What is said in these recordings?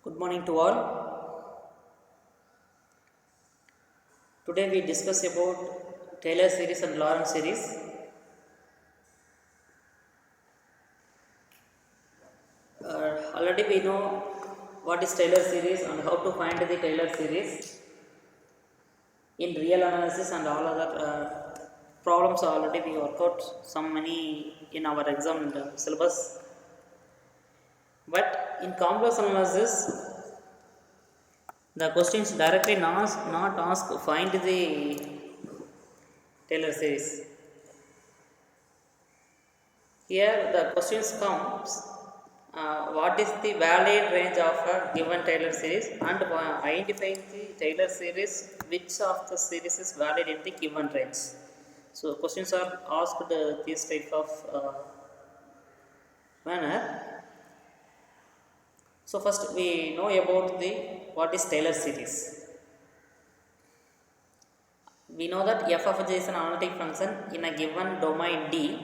Good morning to all. Today we discuss about Taylor series and Laurent series. Already we know what is Taylor series and how to find the Taylor series in real analysis and all other problems. Already we work out some many in our exam syllabus. But in complex analysis, the questions directly not ask find the Taylor series. Here the questions comes what is the valid range of a given Taylor series and identify the Taylor series which of the series is valid in the given range. So questions are asked this type of manner. So first we know about the what is Taylor series. We know that f of j is an analytic function in a given domain D.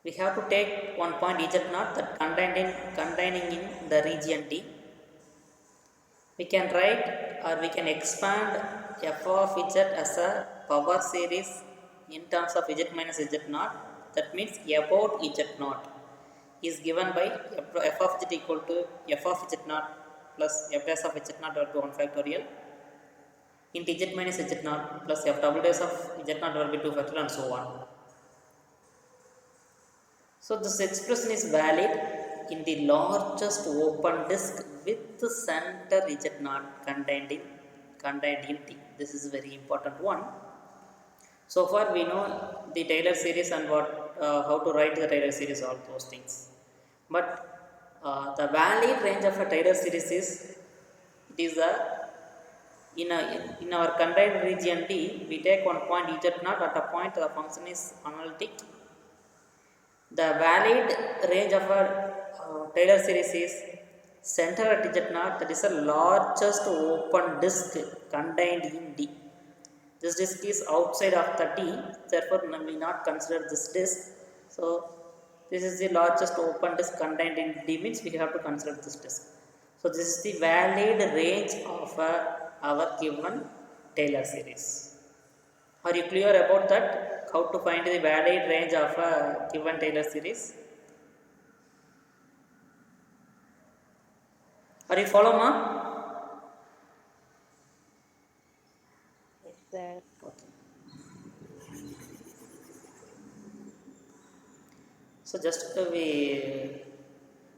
We have to take one point z naught that containing in the region D. We can write or we can expand f of z as a power series in terms of z minus z naught. That means about z naught is given by f of z equal to f of z naught plus f dash of z naught divided by 1 factorial into z minus z naught plus f double dash of z naught divided by 2 factorial and so on. So this expression is valid in the largest open disk with the center z naught contained in T. This is a very important one. So far we know the Taylor series and how to write the Taylor series, all those things. But the valid range of a Taylor series is it is in our contained region D. We take one point z naught at a point the function is analytic. The valid range of a Taylor series is center at z naught, that is the largest open disk contained in D. This disk is outside of the D, therefore we will not consider this disk. So this is the largest open disk contained in D, means we have to consider this disk. So this is the valid range of our given Taylor series. Are you clear about that? How to find the valid range of a given Taylor series? Are you follow, ma? Yes, sir. Okay. So just we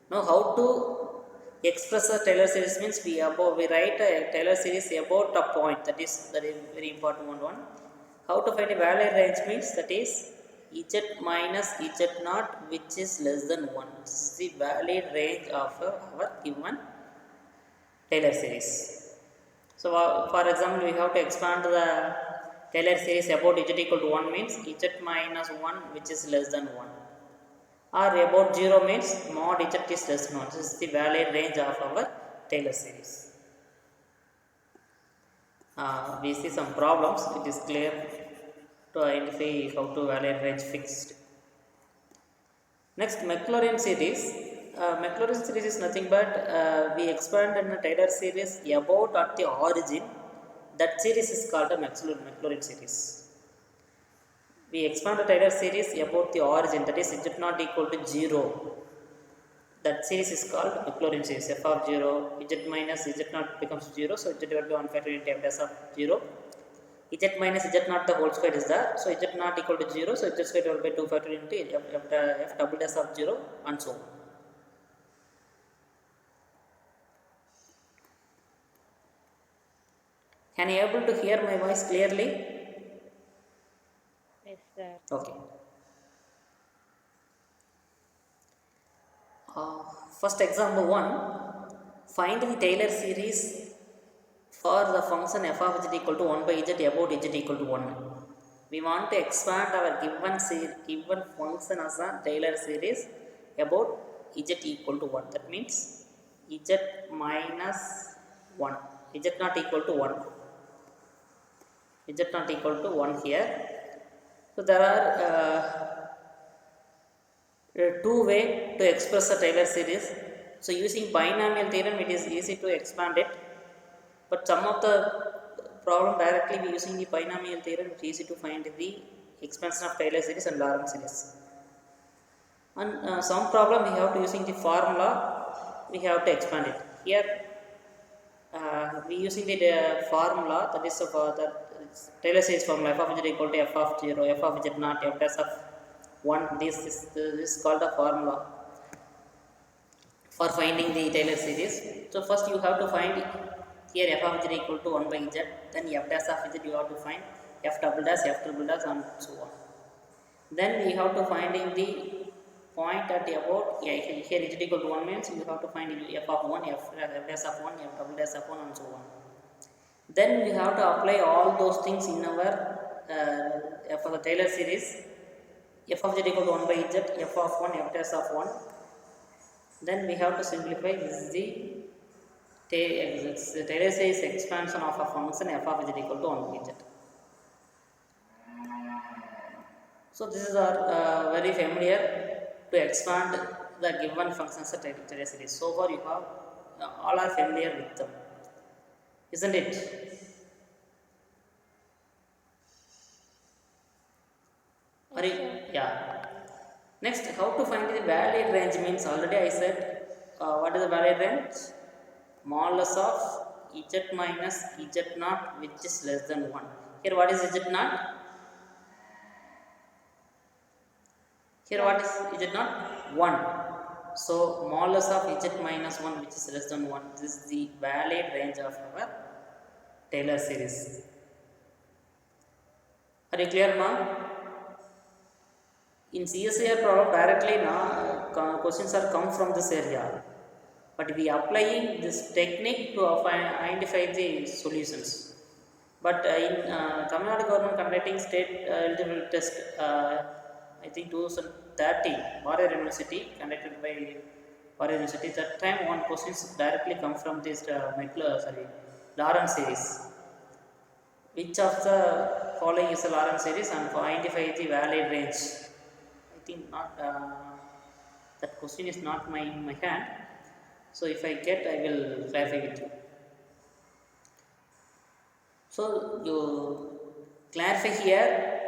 know how to express a Taylor series, means we write a Taylor series about a point, that is very important one. How to find a valid range means that is z minus z naught which is less than 1. This is the valid range of our given Taylor series. So for example, we have to expand the Taylor series about z equal to 1 means z minus 1 which is less than 1, or about 0 means mod z is less than 1. This is the valid range of our Taylor series. We see some problems. It is clear to identify how to valid range fixed. Next, Maclaurin series. Maclaurin series is nothing but we expand in a Taylor series about at the origin. That series is called a Maclaurin series. We expand a Taylor series about the origin, that is z not equal to 0. That series is called Maclaurin series. F of 0, z minus z naught becomes 0, so z divided by 1 factorial into f dash of 0. Z minus z naught the whole square is there, so z naught equal to 0, so z square divided by 2 factorial into f double dash of 0 and so on. Can you able to hear my voice clearly? Yes, sir. Okay. First example 1, find the Taylor series for the function f of z equal to 1 by z about z equal to 1. We want to expand our given function as a Taylor series about z equal to 1. That means z minus 1, z not equal to 1, z not equal to 1 here. So there are two ways to express a Taylor series. So using binomial theorem, it is easy to expand it, but some of the problem directly we using the binomial theorem, it's easy to find the expansion of Taylor series and Laurent series. And some problem we have to using the formula, we have to expand it. Here we using the formula, that is the Taylor series formula, f of z equal to f of 0, f of z naught, f dash of 1. This is called the formula for finding the Taylor series. So first you have to find here f of z equal to 1 by z, then f dash of z you have to find f double dash, f triple dash, and so on. Then we have to find in the point at about, here z equal to 1 means you have to find f of 1, f dash of 1, f double dash of 1, and so on. Then we have to apply all those things in our f of the Taylor series. F of z equal to 1 by z, f of 1, f dash of 1. Then we have to simplify. This is the Taylor series expansion of a function f of z equal to 1 by z. So this is our very familiar to expand the given functions of Taylor series. So far you have all are familiar with them, isn't it? Yeah. Next, how to find the valid range means already I said. What is the valid range? Modulus of z minus z naught which is less than 1. Here what is z naught? Here what is z naught? 1. So modulus of z minus 1 which is less than 1. This is the valid range of our Taylor series. Are you clear, ma'am? In CSIR problem directly questions are come from this area, but we applying this technique to identify the solutions. But in Tamil Nadu government conducting state eligibility test, I think 2013, Warrior University conducted by Warrior University. That time one questions directly come from this Laurent series. Which of the following is a Laurent series, and for identify the valid range? I think not. That question is not in my hand. So if I get, I will clarify with you. So you clarify here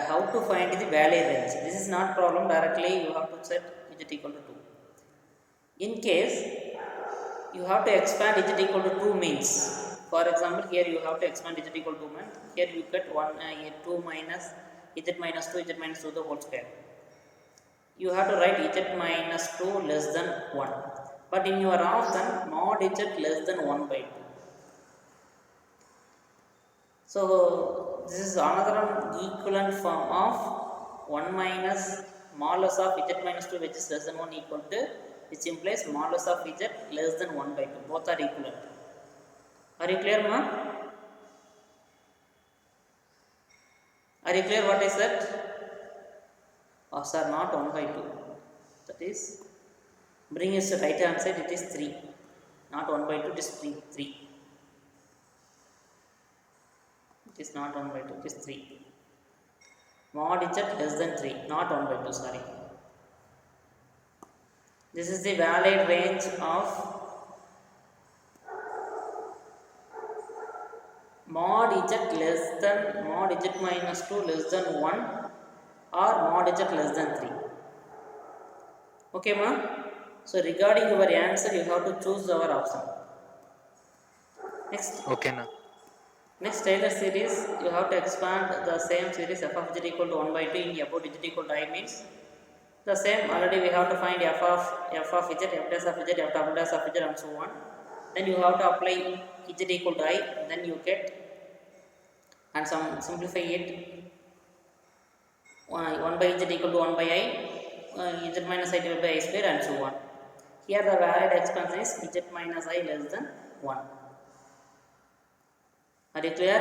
how to find the valid range. This is not problem directly. You have to set z equal to 2. In case you have to expand z equal to 2 means, for example, here you have to expand z equal to 2 means here you get 2 minus z minus 2, z minus 2 the whole square. You have to write z minus 2 less than 1. But in your option, mod z less than 1 by 2. So this is another equivalent form of 1 minus modulus of z minus 2 which is less than 1 equal to, which implies modulus of z less than 1 by 2. Both are equivalent. Are you clear, ma'am? Are you clear what I said? Oh, sir, not 1 by 2. That is, bring it to right hand side, it is 3. Not 1 by 2, it is 3. It is not 1 by 2, it is 3. Mod z less than 3, not 1 by 2, sorry. This is the valid range of mod z less than mod z minus 2 less than 1 or mod z less than 3. Okay, ma'am? So regarding your answer, you have to choose our option. Next. Okay, na. Next Taylor series, you have to expand the same series f of z equal to 1 by 2 in about z equal to I means the same. Already we have to find f of z, f dash of z, f double dash of z, and so on. Then you have to apply z equal to I, then you get and simplify it. 1 by z equal to 1 by I, z minus I divided by I square, and so on. Here the valid expansion is z minus I less than 1. Are you clear?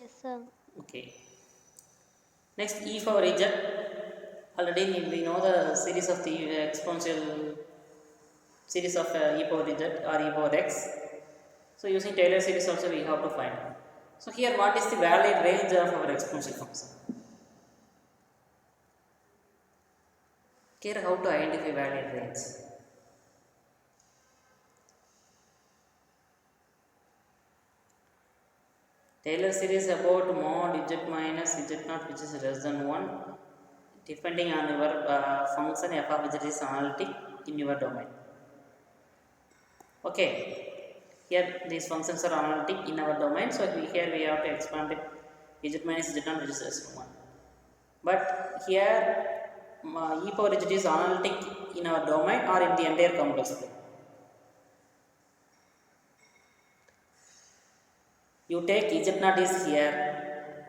Yes, sir. Okay. Next, e power z. Already we know the series of the exponential series of e power z or e power x. So using Taylor series also we have to find. So here what is the valid range of our exponential function? Here how to identify valid range. Taylor series about mod z minus z naught which is less than 1 depending on your function f of z is analytic in your domain. Okay, here these functions are analytic in our domain, so here we have to expand it z minus z naught which is less than 1. But here e power z is analytic in our domain or in the entire complex plane. You take z naught is here,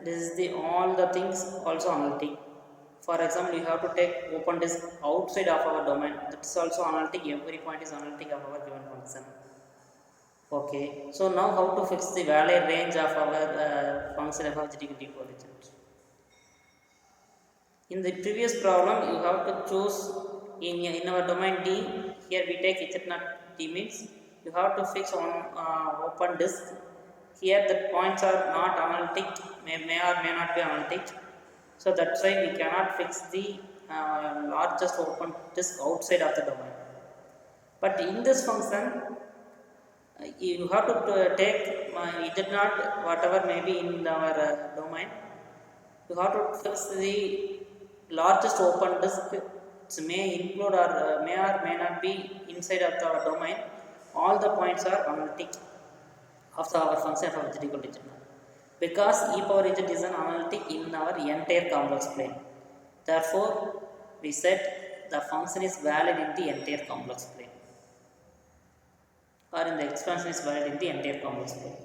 this is the all the things also analytic. For example, you have to take open disk outside of our domain, that is also analytic, every point is analytic of our given function. Okay, so now how to fix the valid range of our function f of z equal to z. In the previous problem, you have to choose in our domain D. Here we take z naught D means you have to fix on open disk. Here the points are not analytic, may or may not be analytic. So that's why we cannot fix the largest open disk outside of the domain. But in this function, you have to take z naught whatever may be in our domain. You have to fix the largest open disk. It may include or may not be inside of our domain. All the points are analytic of our function f of z equal to z naught, because e power z is an analytic in our entire complex plane. Therefore, we said the function is valid in the entire complex plane, or in the expansion is valid in the entire complex plane.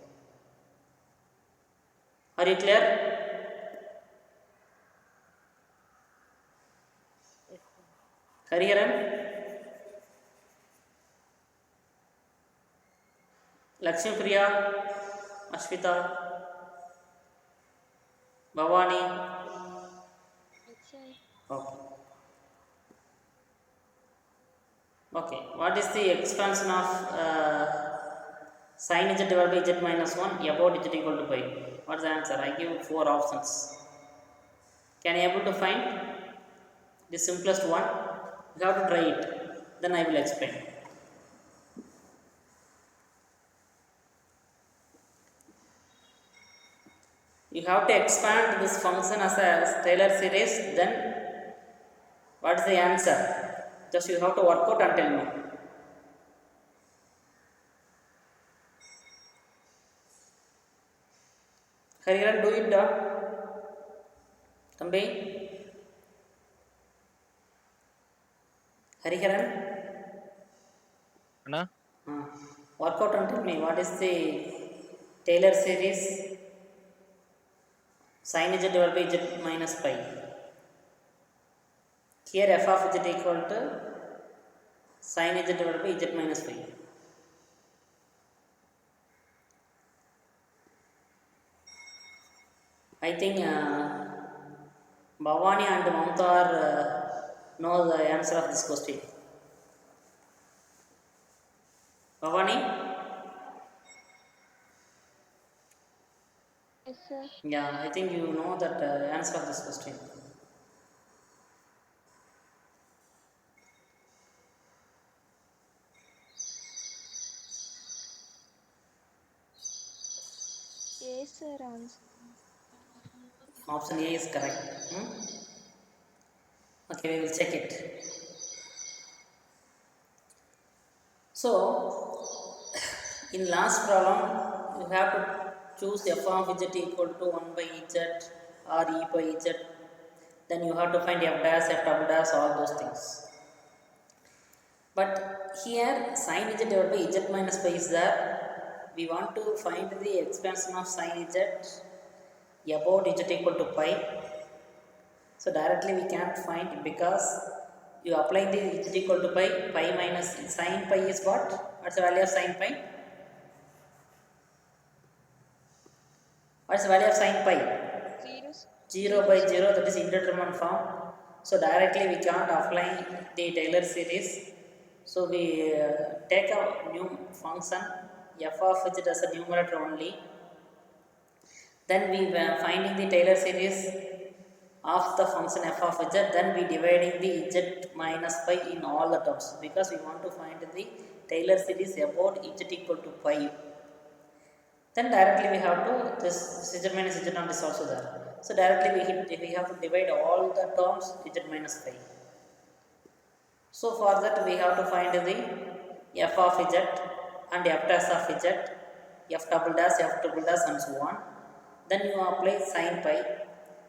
Are you clear? Hariharan, Lakshmi Priya, Ashwita, Bhavani. Okay. Okay. What is the expansion of sin z divided by z minus 1 about z equal to pi? What's the answer? I give 4 options. Can you able to find the simplest one? You have to try it. Then I will explain. You have to expand this function as a Taylor series. Then what is the answer? Just you have to work out and tell me. Hariharan, do it. Tambi. Hariharan. Anna? Work out and tell me what is the Taylor series sin z divided by z minus pi. Here f of z equal to sin z divided by z minus pi. I think Bhavani and Mamta know the answer of this question. Bhavani? Yes, sir. Yeah, I think you know that answer of this question. Yes, sir. Answer. Option A is correct. Okay, we will check it. So, in last problem, you have to choose f of z equal to 1 by z or e by z. Then you have to find f dash, f double dash, all those things. But here, sin z divided by z minus pi is there. We want to find the expansion of sin z about z equal to pi. So directly we can't find because you apply the z equal to pi, pi minus sin pi is what? What's the value of sin pi? What's the value of sin pi? 0. 0 by 0, that is indeterminate form. So directly we can't apply the Taylor series. So we take a new function f of z as a numerator only. Then we finding the Taylor series of the function f of z, then we dividing the z minus pi in all the terms because we want to find the Taylor series about z equal to pi. Then directly we have to this z minus z naught is also there. So directly we have to divide all the terms z minus pi. So for that we have to find the f of z and f dash of z, f double dash, f triple dash and so on. Then you apply sin pi.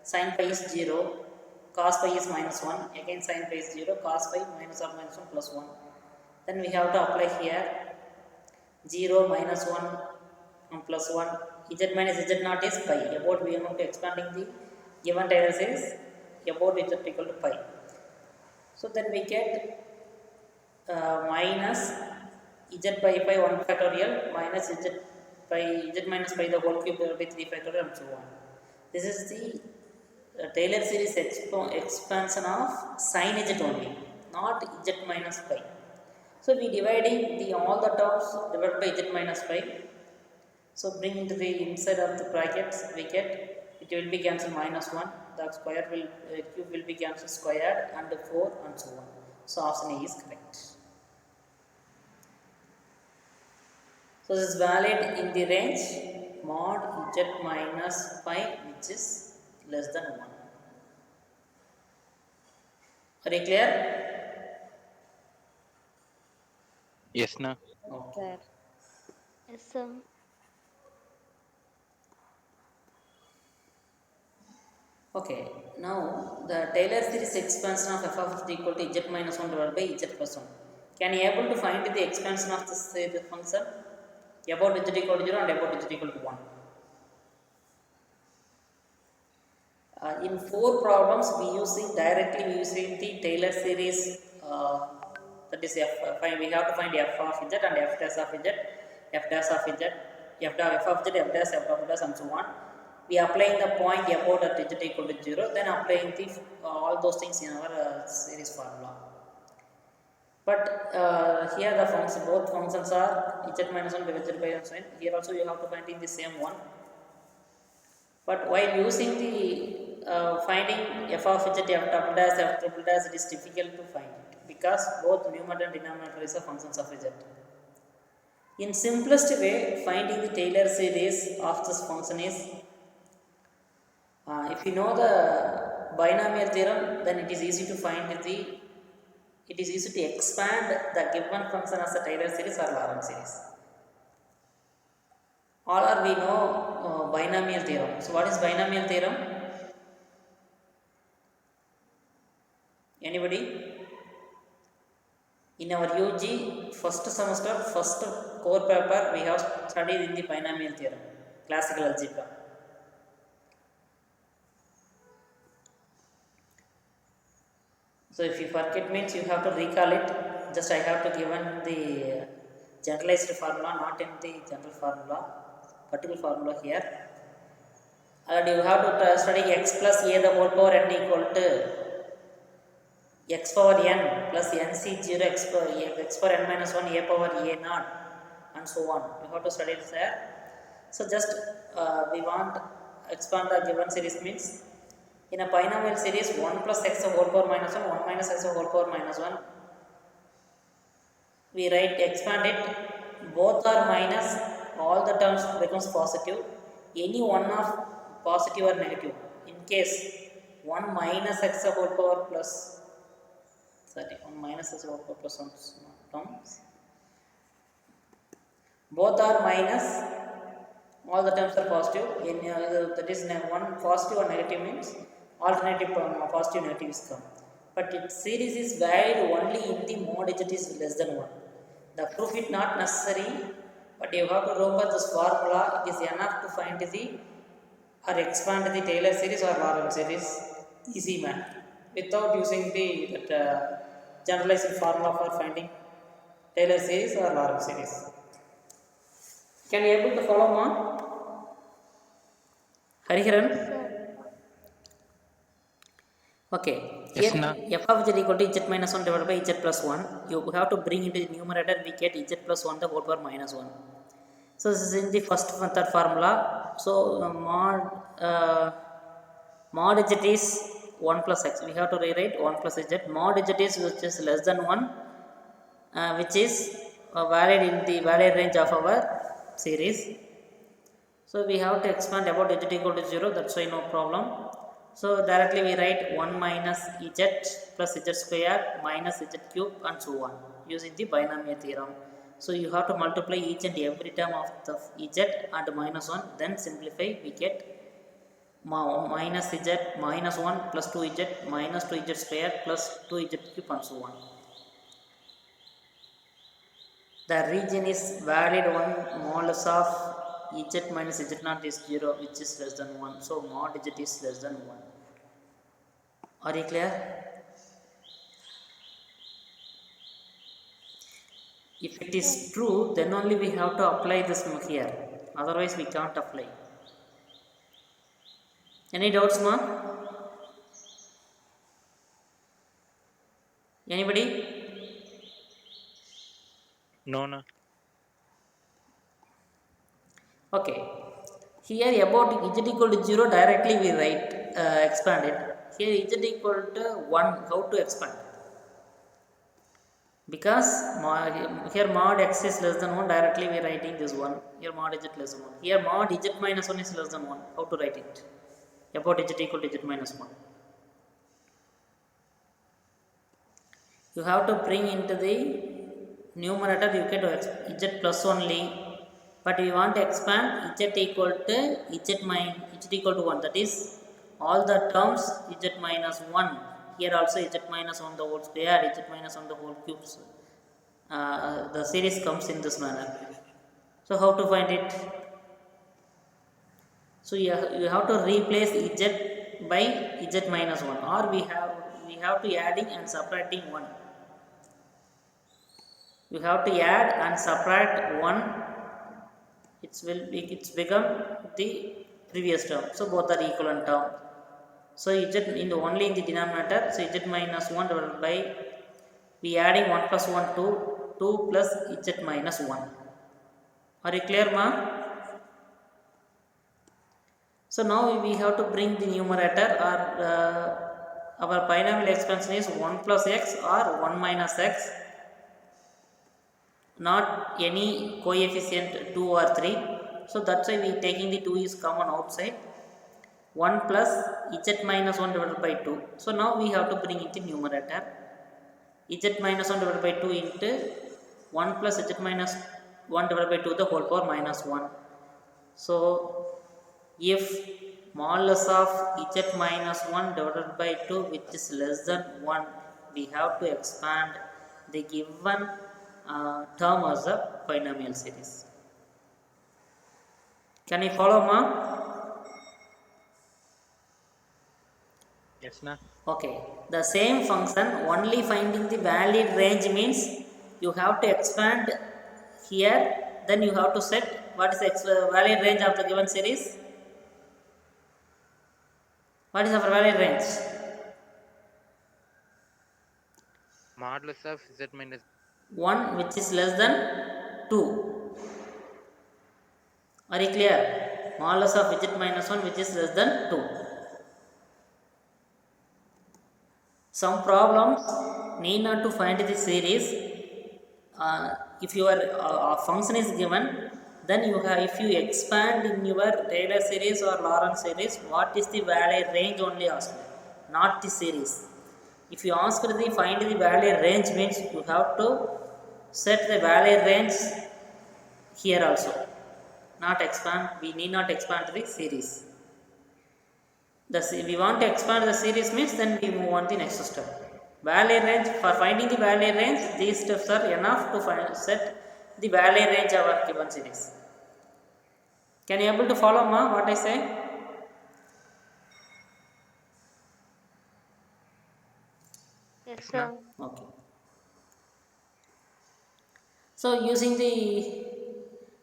Sin pi is 0, cos pi is minus 1, again sin pi is 0, cos pi minus of minus 1 plus 1. Then we have to apply here 0, minus 1 and plus 1. Z minus z naught is pi. About we are expanding the given Taylor series about z equal to pi. So then we get minus z by pi 1 factorial minus z by z minus pi the whole cube by 3 factorial and so on. This is the Taylor series expansion of sin z only, not z minus pi. So we dividing the all the terms divided by z minus pi. So bring into the inside of the brackets we get it will be cancelled minus 1. The square will cube will be cancelled squared and 4 and so on. So option A is correct. So this is valid in the range mod z minus pi which is less than 1. Are you clear? Yes, no. Okay. Sir. Yes, sir. Okay, now the Taylor series expansion of f of z equal to z minus 1 divided by z plus 1. Can you able to find the expansion of this function about z equal to 0 and about z equal to 1? In 4 problems we using the Taylor series that is we have to find f of z and f dash of z, f dash of z, f of z, f dash, f of dash and so on. We applying the point about at z equal to 0, then applying the all those things in our series formula. But here the function, both functions are z minus 1 divided by and so on. Here also you have to find in the same one. But while using the finding f of z, f double dash, f triple dash, it is difficult to find it because both numerator and denominator is a functions of z. In simplest way, finding the Taylor series of this function is if you know the binomial theorem, then it is easy to expand the given function as a Taylor series or Laurent series. All are we know binomial theorem. So what is binomial theorem? Anybody? In our UG first semester, first core paper, we have studied in the binomial theorem, classical algebra. So if you forget means you have to recall it. Just I have to given the generalized formula, not in the general formula, particular formula here. And you have to study x plus a the whole power n equal to x power n plus nc0 x power n minus 1 a power a naught and so on. You have to study it there. So just we want expand the given series means in a binomial series 1 plus x whole power minus 1, 1 minus x whole power minus 1. We write expand it, both are minus, all the terms becomes positive. Any one of positive or negative. In case 1 minus x whole power plus 1 minus x whole power plus 1 terms. Both are minus, all the terms are positive. In that is one positive or negative means alternative positive negative is come. But its series is valid only in the mod z is less than 1. The proof is not necessary, but you have to remember this formula. It is enough to find the or expand the Taylor series or Laurent series, easy man, without using the generalized formula for finding Taylor series or Laurent series. Can you able to follow ma? Hariharan? Yes, sir. Okay, Yes, here na. f of z equal to z minus 1 divided by z plus 1. You have to bring into the numerator, we get z plus 1 the whole power minus 1. So this is in the first method formula. So mod z is 1 plus x. We have to rewrite 1 plus z. Mod z is which is less than 1, which is valid in the valid range of our series. So we have to expand about z equal to 0, that's why no problem. So directly we write 1 minus z plus z square minus z cube and so on using the binomial theorem. So you have to multiply each and every term of the z and minus 1, then simplify, we get minus z minus 1 plus 2z minus 2z square plus 2z cube and so on. The region is valid one modulus of z minus z naught is 0, which is less than 1. So mod z is less than 1. Are you clear? If it is true, then only we have to apply this here. Otherwise, we can't apply. Any doubts, ma? Anybody? No, no. Okay. Here about z equal to 0, directly we write, expand it. Here z equal to 1, how to expand? Because here mod x is less than 1, directly we are writing this 1. Here mod z less than 1. Here mod z minus 1 is less than 1. How to write it? About z equal to z minus 1. You have to bring into the numerator, you get z plus only. But we want to expand z equal to z equal to 1. That is all the terms z minus 1. Here also z minus 1 the whole square, z minus 1 the whole cube. The series comes in this manner. So how to find it? So you have to replace z by z minus 1, or we have to adding and subtracting 1. You have to add and subtract 1. It's become the previous term. So both are equivalent term. So z in the only in the denominator. So z minus 1 divided by, we adding 1 plus 1 2 plus z minus 1. Are you clear, ma? So now we have to bring the numerator, or our binomial expansion is 1 plus x or 1 minus x, not any coefficient 2 or 3. So that's why we taking the 2 is common outside. 1 plus z minus 1 divided by 2. So now we have to bring it in numerator. Z minus 1 divided by 2 into 1 plus z minus 1 divided by 2 the whole power minus 1. So if modulus of z minus 1 divided by 2 which is less than 1, we have to expand the given term as a binomial series. Can you follow, ma? Yes, na. Okay. The same function, only finding the valid range means you have to expand here, then you have to set what is the valid range of the given series. What is our valid range? Modulus of z minus 1 which is less than 2. Are you clear? Modulus of z minus 1 which is less than 2. Some problems need not to find the series. If your function is given, then you have, if you expand in your Taylor series or Laurent series, what is the valid range only ask, not the series. If you ask for the find the valid range means you have to set the valid range here also, not expand. We need not expand the series. We want to expand the series means then we move on the next step. Valid range, for finding the valid range, these steps are enough to set the valid range of our given series. Can you able to follow, ma, what I say? Yes, sir. Okay. So using the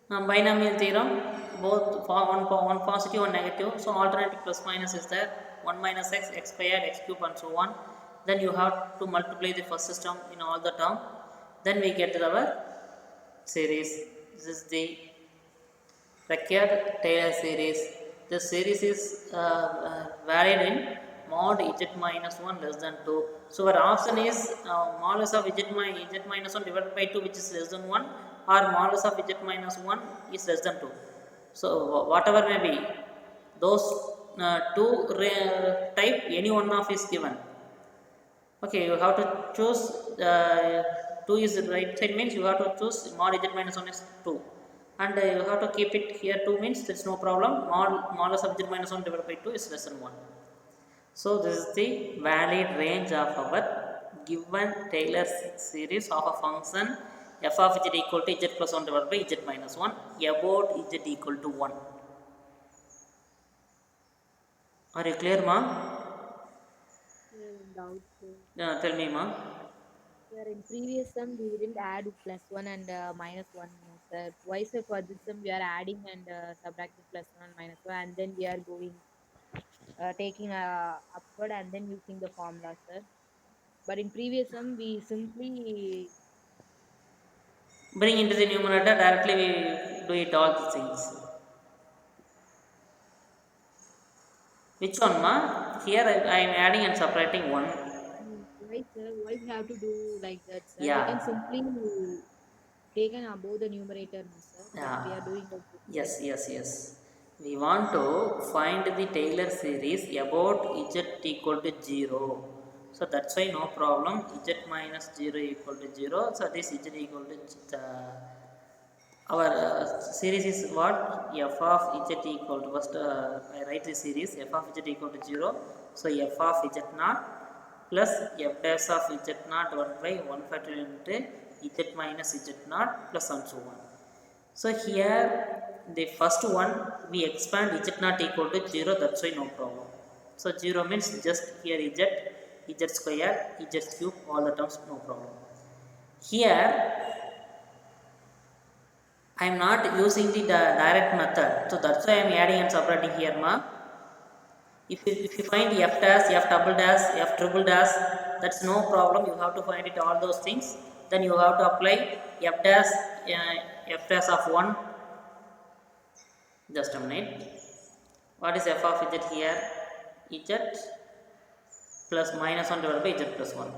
binomial theorem, both one positive and negative. So alternative plus minus is there. 1 minus x, x squared, x cube and so on. Then you have to multiply the first term in all the term. Then we get our series. This is the required Taylor series. The series is valid in mod z minus 1 less than 2. So our option is modulus of z minus 1 divided by 2, which is less than 1, or modulus of z minus 1 is less than 2. So whatever may be, those two type, any one of is given. Okay, you have to choose 2 is the right side, means you have to choose mod z minus 1 is 2, and you have to keep it here 2, means there's no problem. Modulus of z minus 1 divided by 2 is less than 1. So this is the valid range of our given Taylor series of a function f of z equal to z plus 1 divided by z minus 1 about z equal to 1. Are you clear, ma? Doubt. Tell me, ma. Sir, in previous sum we didn't add plus one and minus one, sir. Why, sir? For this sum we are adding and subtracting plus one and minus one, and then we are going taking upward and then using the formula, sir. But in previous sum we simply Bring into the numerator, directly we do it all the things. Which one, ma? Here I am adding and subtracting 1. why, sir? Why we have to do like that, sir? We can Yeah, simply take an above the numerator, no, sir. But we yeah. are doing like this, sir. Yes. We want to find the Taylor series about z equal to 0. So that's why no problem. Z minus 0 equal to 0. So this z equal to our series is what? F of z equal to, first I write the series f of z equal to 0. So f of z naught plus f dash of z naught divided by 1 factorial into z minus z naught plus and so on. So here the first one we expand z naught equal to 0, that's why no problem. So 0 means just here z square, z cube, all the terms no problem. Here I am not using the direct method, so that's why I am adding and subtracting here, ma. If you find f dash, f double dash, f triple dash, that's no problem. You have to find it all those things. Then you have to apply f dash of 1. Just a minute. What is f of z here? Z plus minus 1 divided by z plus 1.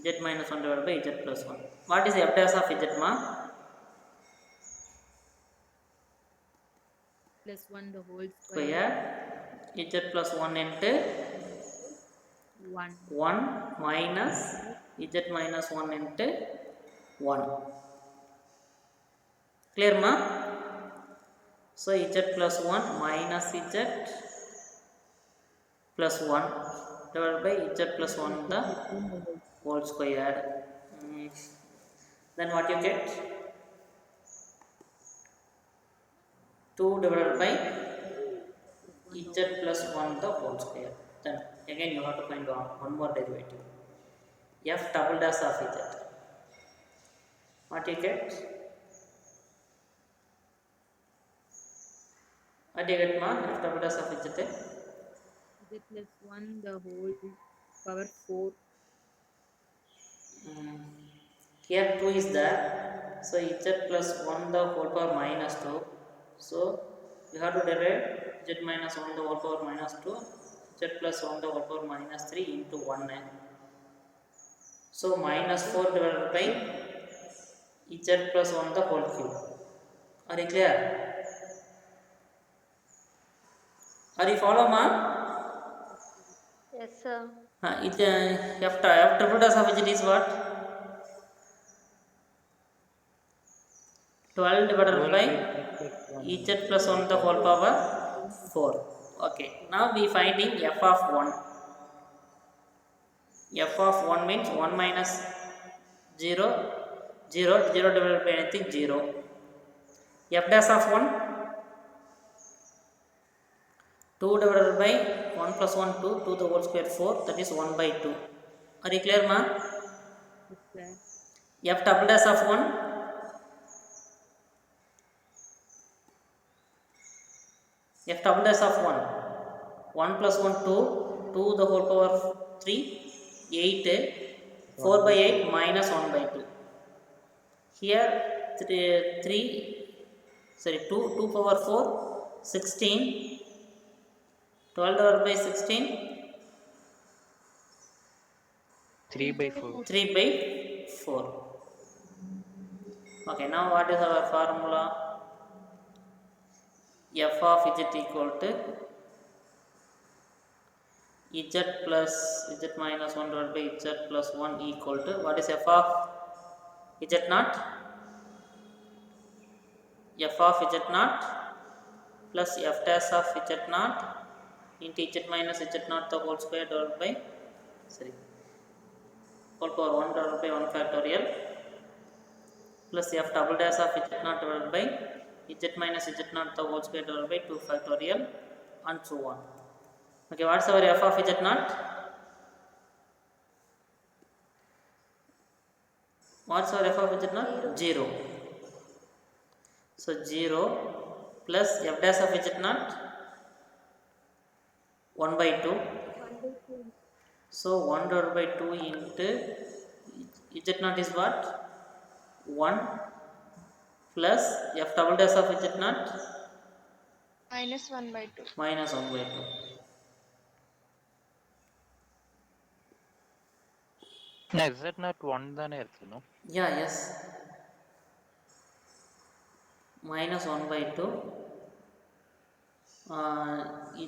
Z minus 1 divided by z plus 1. What is f dash of z, ma? Plus one the whole Square. Z plus 1 into one 1 minus z minus 1 into 1. Clear, ma? So z plus 1 minus z plus 1 divided by z plus 1 the whole square. Then what you get? 2 divided by z plus 1 the whole square. Then again you have to find one more derivative. F double dash of z. What you get? What you get, ma? F double dash of z. z plus one the whole power 4. Here 2 is there. So z plus 1 the whole power minus 2. So you have to derive z minus 1 the whole power minus 2, z plus 1 the whole power minus 3 into 1. So minus 4 divided by z plus 1 the whole cube. Are you clear? Are you follow, ma? Yes, sir. F triple dash of z is what? 12 divided 12 by by z plus 1 z plus 1 the whole power 4. Okay, now we finding f of 1. F of 1 means 1 minus 0, 0, 0 divided by anything 0. F dash of 1, 2 divided by 1 plus 1 2, 2 the whole square 4, that is 1 by 2. Are you clear, ma? Yes, sir. F double dash of 1, f double dash of 1, 1 plus 1 2, 2 the whole power 3, 8, 4 by 8 minus 1 by 2. Here 2, 2 power 4, 16, 12 divided by 16, 3 by 4. 3 by 4. Okay, now what is our formula? F of z equal to z plus z minus 1 divided by z plus 1 equal to, what is f of z naught? F of z naught plus f dash of z naught into z minus z naught the whole square divided by, sorry, whole power 1 divided by 1 factorial plus f double dash of z naught divided by z minus z naught the whole square divided by 2 factorial and so on. Okay, what's our f of z naught? What's our f of z naught? 0. So 0 plus f dash of z naught 1 by 2. 1 by 2. So 1 divided by 2 into z naught is what? 1 plus f double dash of z naught minus 1 by 2. minus 1 by 2. Z not 1 தானே இருக்கு no? Yeah, yes. Minus 1 by 2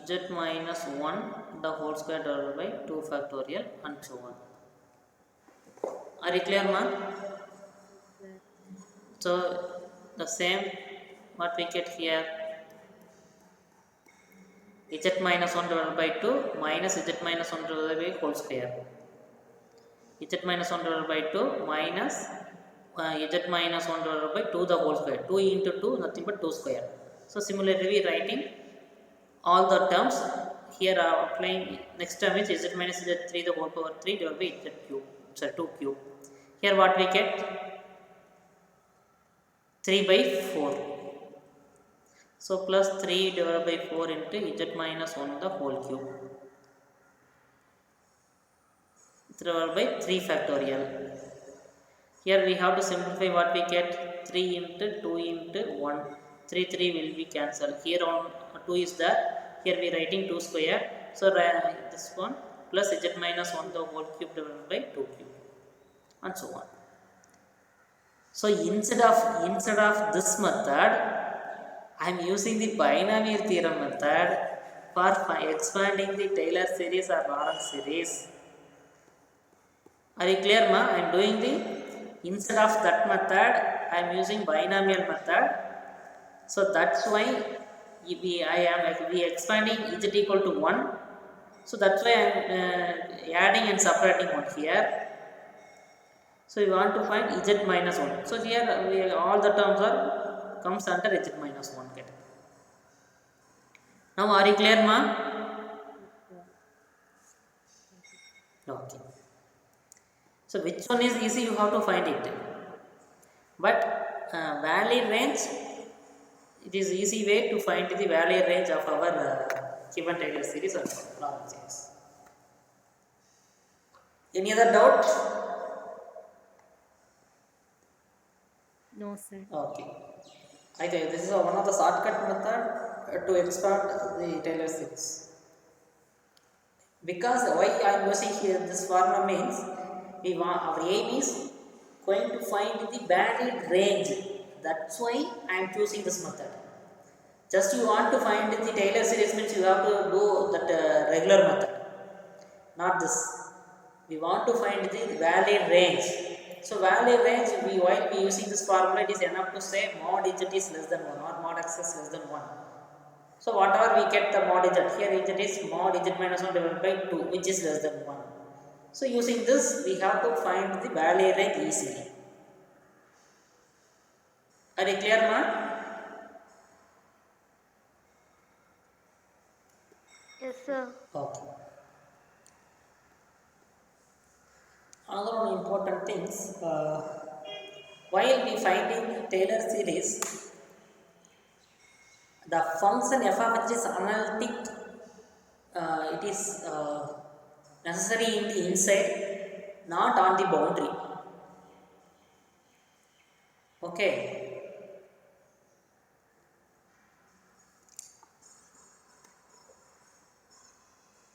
z minus 1 the whole square divided by 2 factorial and so on. Are you clear, ma? So the same what we get here, z minus 1 divided by 2 minus z minus 1 divided by whole square, z minus 1 divided by 2 minus z minus 1 divided by 2 the whole square, 2 into 2 nothing but 2 square. So similarly we writing all the terms here are applying. Next term is z minus z3 the whole power 3 divided by z cube, so 2 cube. Here what we get, 3 by 4. So plus 3 divided by 4 into z minus 1 the whole cube divided by 3 factorial. Here we have to simplify, what we get, 3 into 2 into 1, 3 will be cancelled. Here on 2 is there, here we writing 2 square. So this one plus z minus 1 the whole cube divided by 2 cube and so on. So instead of this method, I am using the binomial theorem method for expanding the Taylor series or Laurent series. Are you clear, ma? I am doing the, instead of that method I am using binomial method. So that's why we expanding z equal to 1. So that's why I am adding and subtracting 1 here. So we want to find z minus 1. So here all the terms are comes under z minus 1 category. Now are you clear, ma? Okay. So which one is easy, you have to find it. But valid range, it is easy way to find the valid range of our given Taylor series or Laurent series. Any other doubt? No, sir. Okay. I think this is one of the shortcut method to expand the Taylor series. Because why I am using here this formula means, our aim is going to find the valid range. That's why I am choosing this method. Just you want to find the Taylor series means you have to do that regular method, not this. We want to find the valid range. So valid range, while we using this formula, it is enough to say mod z is less than 1 or mod x is less than 1. So whatever we get the mod z, here z is mod z minus 1 divided by 2, which is less than 1. So using this, we have to find the valid range easily. Are you clear, ma? Yes, sir. Okay. Another one important things, while we finding Taylor series, the function f of h is analytic. It is necessary in the inside, not on the boundary. Okay.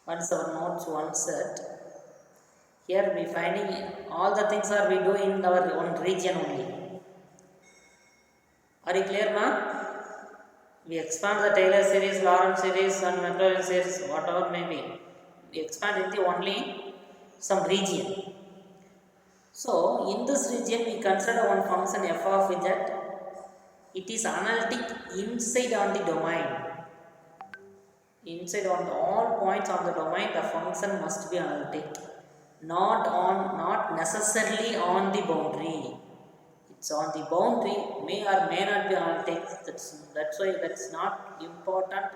What is our notes one set? Here we finding all the things are we do in our own region only. Are you clear, ma? We expand the Taylor series, Laurent series, and Maclaurin series, whatever may be. We expand into only some region. So, in this region, we consider one function f of z. It is analytic inside on the domain. Inside on all points on the domain, the function must be analytic. Not necessarily on the boundary. It's on the boundary, may or may not be analytic. That's why that's not important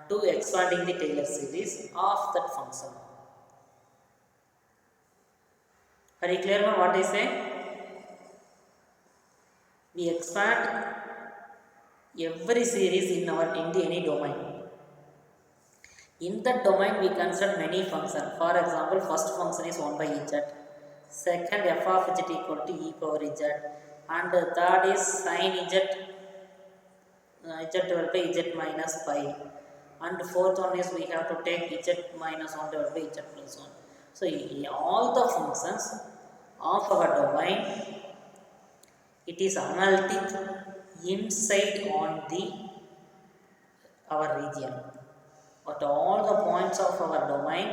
to expanding the Taylor series of that function. Are you clear on what I say? We expand every series in any domain. In that domain, we consider many functions. For example, first function is 1 by z. Second, f of z equal to e power z. And third is sin z, z divided by z minus pi. And fourth one is we have to take z minus 1 divided by z plus 1. So, all the functions of our domain, it is analytic inside on our region. At all the points of our domain,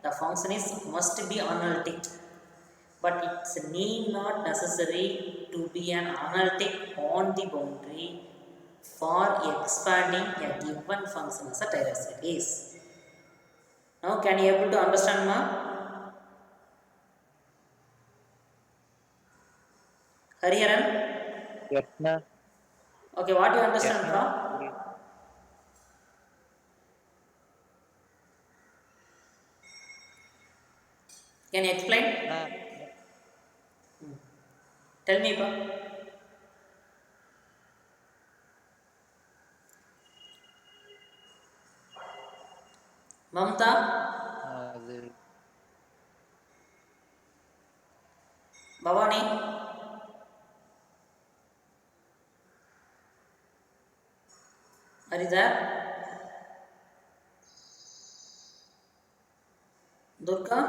the function must be analytic, but it's need not necessary to be an analytic on the boundary for expanding a given function as a Taylor series. Now, can you able to understand, ma? Hariharan? Yes, ma'am. Okay, what do you Yes, understand ma'am. from? Can you explain? Ma'am, Tell me, pa. Mamta? அது Bhavani? Are you there? Durga?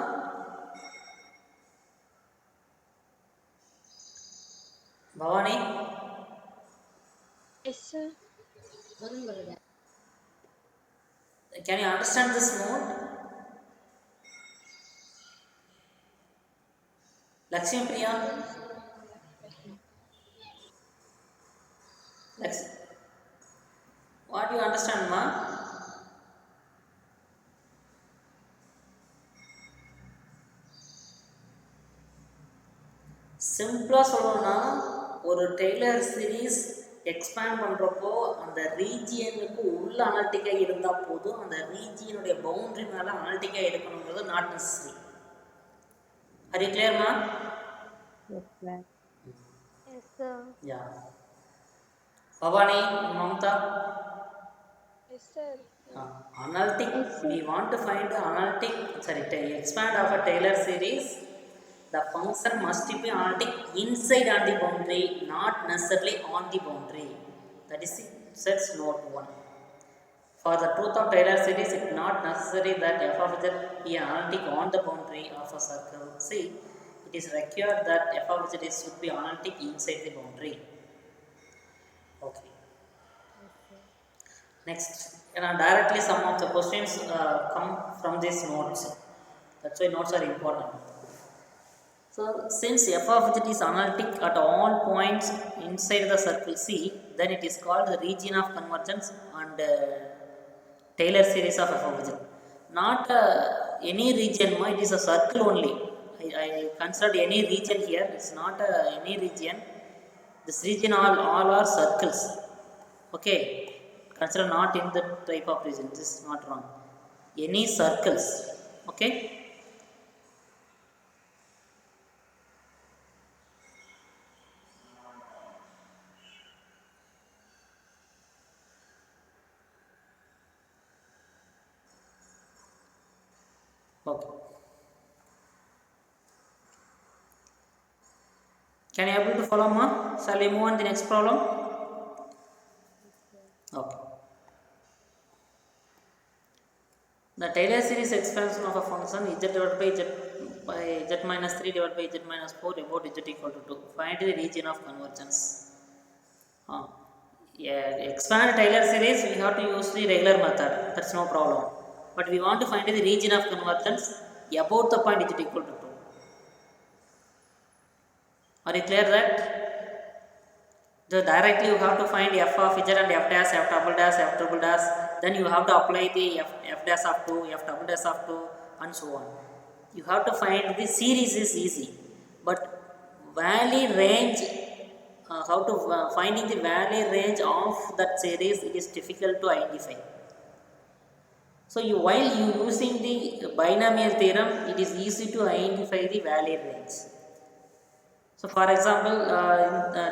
Bhavani? Yes, sir. Can you understand this mode? Lakshmi Priya? What do you understand, ma? சிம்பிளாக சொல்லணும்னா ஒரு Taylor series expand பண்ணுறப்போ அந்த ரீஜியனுக்கு உள்ள அனலிட்டிக்காக இருந்தால் போதும், அந்த ரீஜியனுடைய பவுண்ட்ரி மேலே அனலிட்டிக்காக இருக்கணுங்கிறது not necessary. Are you clear, மா? Yes, sir. Yes, sir. Yeah. Bhavani, Mamta? Yes, sir. Analytic, we want to find analytic, expand of a Taylor series. The function must be analytic inside on the boundary, not necessarily on the boundary. That is sets note 1. For the truth of Taylor series, it is not necessary that f of z be analytic on the boundary of a circle. See, it is required that f of z should be analytic inside the boundary. Okay. Next, directly some of the questions come from these notes. That's why notes are important. So, since f of z is analytic at all points inside the circle C, then it is called the region of convergence and Taylor series of f of z. Not any region, it is a circle only. I considered any region here. It's not any region. This region all are circles. Okay. Consider not in the type of region. This is not wrong. Any circles. Okay. Okay. Can you able to follow, ma? Shall we move on to the next problem? Okay. The Taylor series expands expansion of a function z divided by z minus 3 divided by z minus 4 about z equal to 2. Find the region of convergence. Yeah, expand Taylor series, we have to use the regular method. That's no problem. But we want to find the region of convergence about the point z equal to 2. Are you clear that? So directly you have to find f of z and f dash, f double dash, f triple dash. Then you have to apply the f dash of 2, f double dash of 2 and so on. You have to find the series is easy. But value range, how to finding the value range of that series, it is difficult to identify. So while you using the binomial theorem, it is easy to identify the value range. So for example,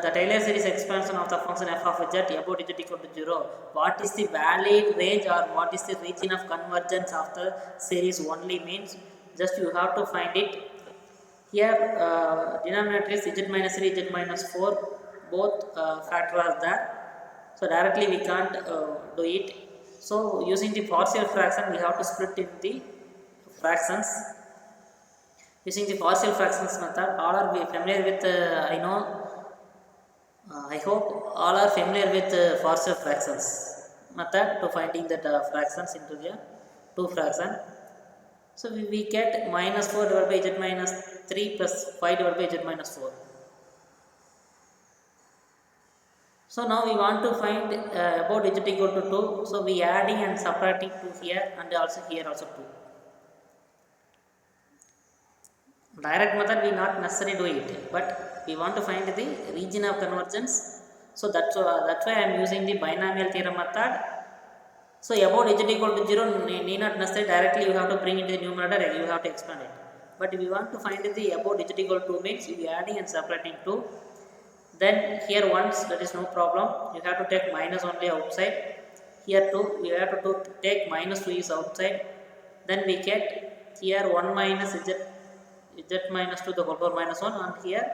the Taylor series expansion of the function f of z about z equal to 0, what is the valid range or what is the region of convergence of the series only means just you have to find it. Here denominator is z minus 3, z minus 4, both factor are there. So directly we can't do it. So using the partial fraction, we have to split in the fractions. Using the partial fractions method, all are familiar with, I hope all are familiar with partial fractions method to finding that fractions into the two fraction. So we get minus 4 divided by z minus 3 plus 5 divided by z minus 4. So now we want to find about z equal to 2. So we adding and subtracting 2 here and also here also 2. Direct method we not necessarily do it, but we want to find the region of convergence. So that's why I am using the binomial theorem method. So about z equal to 0 need not necessarily directly you have to bring into the numerator, you have to expand it. But we want to find the about z equal to 2 means you adding and subtracting 2. Then here once, that is no problem, you have to take minus only outside. Here 2, you have to take minus 2 is outside. Then we get here 1 minus z minus 2 to the whole power minus 1, and here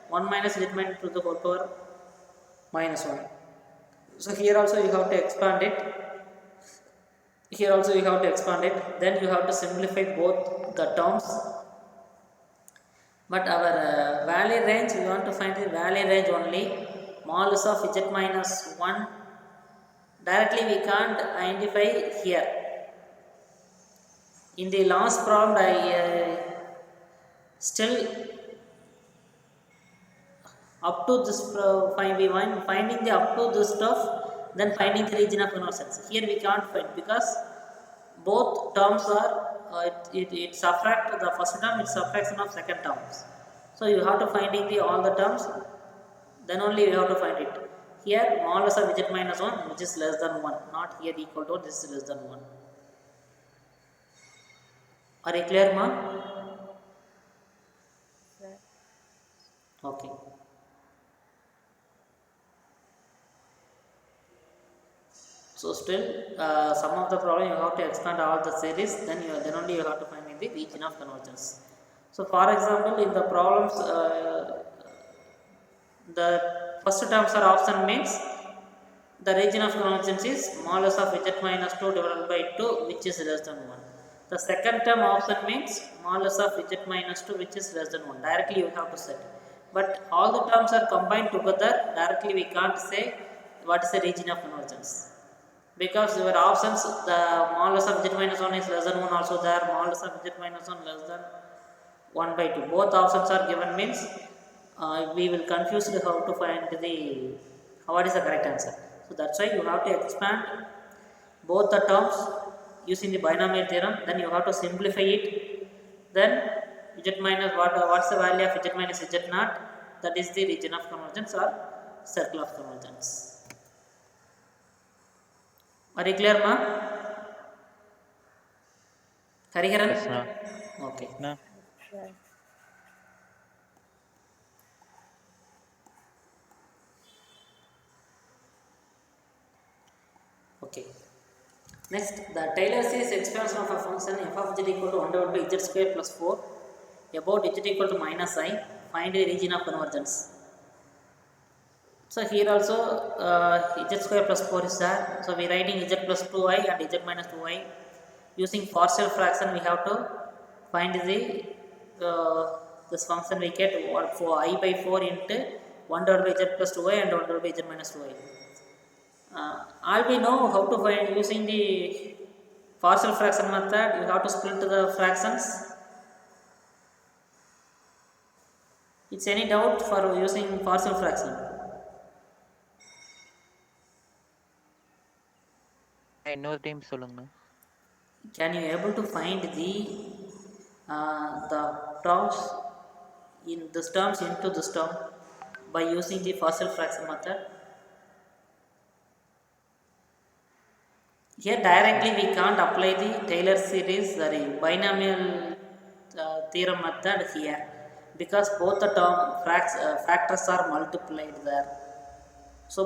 1 minus z minus 2 to the whole power minus 1. So here also you have to expand it. Here also you have to expand it. Then you have to simplify both the terms. But our value range, we want to find the value range only. Modulus of z minus 1, directly we can't identify here. In the last problem, I still up to this finding the up to this stuff, then finding the region of convergence. Here we can't find because both terms are it subtract the first term, it's subtraction of second terms. So you have to finding the all the terms, then only you have to find it. Here modulus of z minus 1, which is less than 1, not here equal to, this is less than 1. Are you clear, ma? Okay. So still some of the problem you have to expand all the series, then only you have to find in the region of convergence. So for example, in the problems the first terms are option means the region of convergence is modulus of z minus 2 divided by 2, which is less than 1. The second term option means modulus of z minus 2, which is less than 1. Directly you have to set. But all the terms are combined together, directly we can't say what is the region of convergence. Because your options, the modulus of z minus 1 is less than 1 also there, modulus of z minus 1 less than 1 by 2. Both options are given means we will confuse how to find what is the correct answer. So that's why you have to expand both the terms using the binomial theorem, then you have to simplify it. Then z minus what's the value of z minus z naught, that is the region of convergence or circle of convergence. Are you clear, ma? Hariharan? Yes, ma'am. Okay. Ma'am. Yes. Okay. Next, the Taylor series expansion of a function f of z equal to 1 divided by z square plus 4 about z equal to minus I, find a region of convergence. So here also z square plus 4 is there. So we writing z plus 2i and z minus 2i. Using partial fraction we have to find the this function we get what for I by 4 into 1 divided by z plus 2y and 1 divided by z minus 2y. All we know how to find using the partial fraction method, you have to split the fractions. It's any doubt for using partial fraction? இன்னொரு time சொல்லுங்க. Can you able to find the terms in this terms into this term by using the partial fraction method? Here directly we can't apply the Taylor series or binomial theorem method here because both the factors are multiplied there. So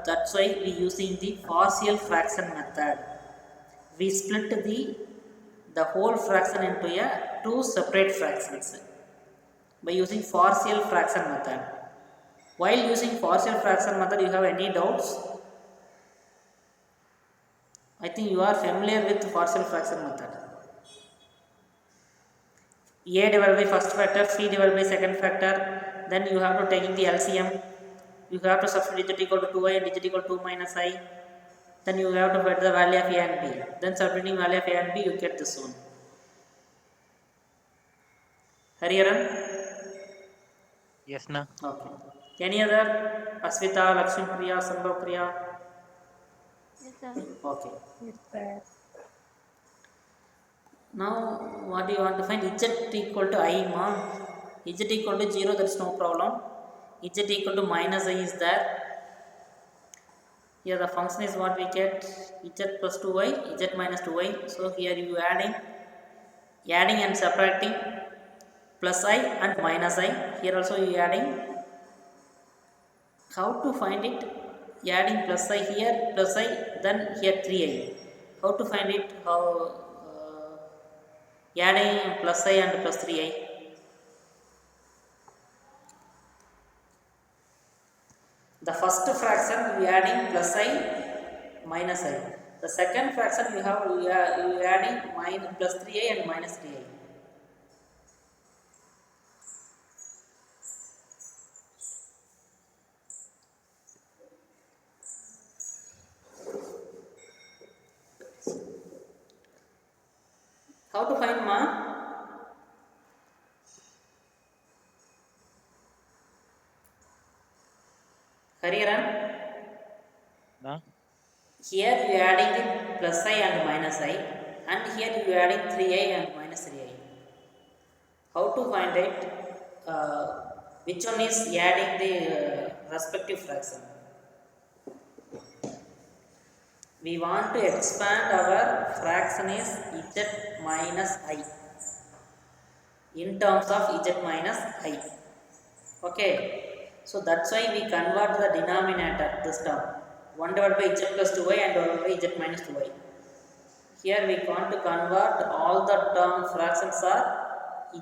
that's why we using the partial fraction method. We split the whole fraction into two separate fractions by using partial fraction method. While using partial fraction method, you have any doubts? I think you are familiar with partial fraction method. A divided by first factor, C divided by second factor, then you have to take the LCM. You have to substitute z equal to 2i and z equal to 2 minus I. Then you have to find the value of A and B. Then substituting value of A and B, you get this one. Hariharan? Yes, na. Okay. Any other? Asvita, Lakshmi Priya, Sambhav Priya? Yes, sir. Okay. Yes, sir. Now, what do you want to find? Z equal to I, ma? Z equal to 0, there is no problem. Z equal to minus I is there. Here the function is what we get, z plus 2y, z minus 2y. So here you adding and subtracting plus I and minus I. Here also you adding. How to find it? Adding plus I here, plus I, then here 3i. How to find it? How adding plus I and plus 3i? The first fraction you adding plus I minus I. The second fraction you adding plus 3i and minus 3i. How to find, ma? Hariharan? Na? Here you adding the plus I and minus I, and here you adding 3i and minus 3i. How to find it? Which one is adding the respective fraction? We want to expand our fraction is z minus I in terms of z minus I. Okay. So that's why we convert the denominator, this term, 1 divided by z plus 2y and 1 divided by z minus 2y. Here we want to convert all the term fractions are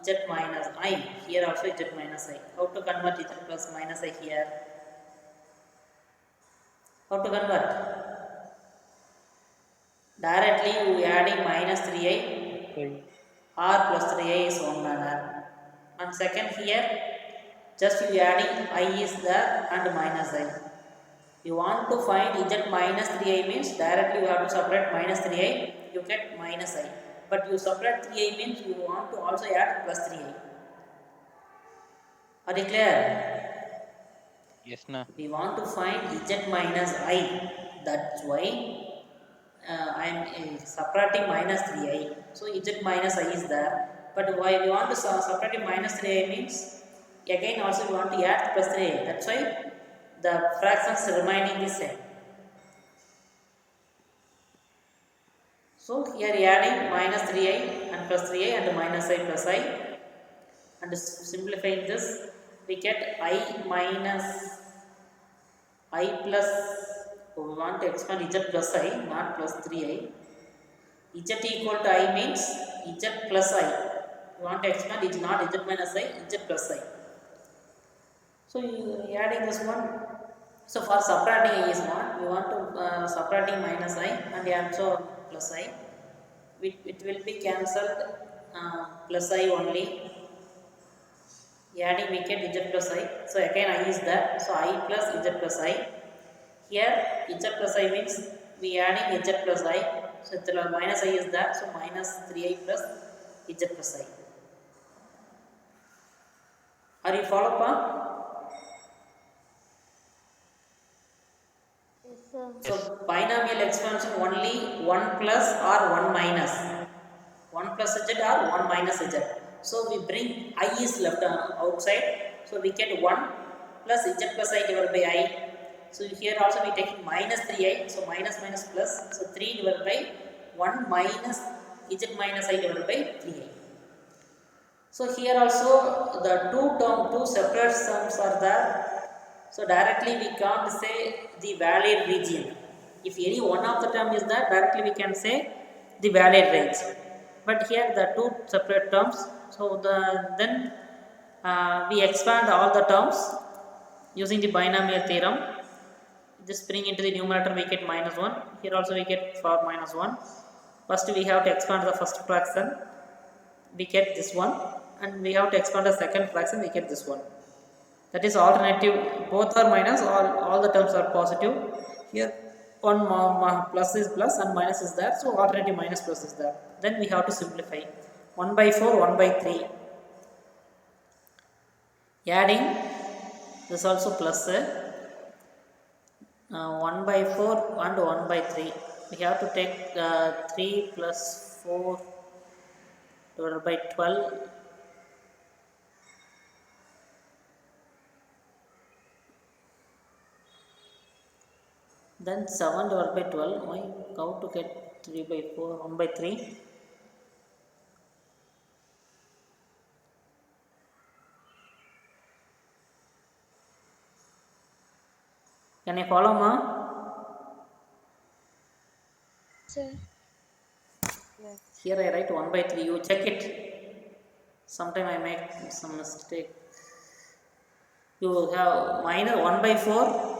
z minus I. Here also z minus I. How to convert z plus minus I here? How to convert? Directly you adding minus 3i or plus 3i is one manner. And second here, just you adding I is there and minus I. You want to find z minus 3i means directly you have to separate minus 3i, you get minus I. But you separate 3i means you want to also add plus 3i. Are you clear? Yes, na. We want to find z minus I. That's why I am subtracting minus 3i. So z minus I is there. But why we want to subtract minus 3i means again also we want to add plus 3i. That's why the fractions remaining the same. So here adding minus 3i and plus 3i and minus I plus I, and simplifying this we get I minus I plus, we want to expand z plus I, not plus 3i. Z equal to I means z plus I. We want to expand it, not z minus I, z plus I. So you adding this one. So for subtracting I is not, we want to subtracting minus I and also plus I. it will be cancelled plus I only. Adding we get z plus I. So again I is there. So I plus z plus I. Here z plus I means we adding z plus I. So minus I is there. So minus 3I plus z plus I. Are you follow up? Yes, sir. So Yes. binomial expansion only 1 plus or 1 minus. 1 plus z or 1 minus z. So we bring I is left outside. So we get 1 plus z plus I divided by I. So here also we take minus 3I. So minus minus plus. So 3 divided by 1 minus z minus I divided by 3I. So here also the two separate sums are there. So directly we can't say the valid region. If any one of the term is there, directly we can say the valid range. But here the two separate terms. So then we expand all the terms using the binomial theorem. Just bring into the numerator we get minus 1. Here also we get for minus 1. First we have to expand the first fraction. We get this one, and we have to expand the second fraction. We get this one. That is alternative. Both are minus. All the terms are positive. Here one plus is plus and minus is there. So alternative minus plus is there. Then we have to simplify. 1 by 4, 1 by 3. Adding this also plus 1 by 4 and 1 by 3. We have to take 3 plus 4 divided by 12. Then 7 divided by 12. Why? How to get 3 by 4? 1 by 3. Can you follow, ma? Sir. Yes. Here I write 1 by 3. You check it. Sometime I make some mistake. You have minus 1 by 4.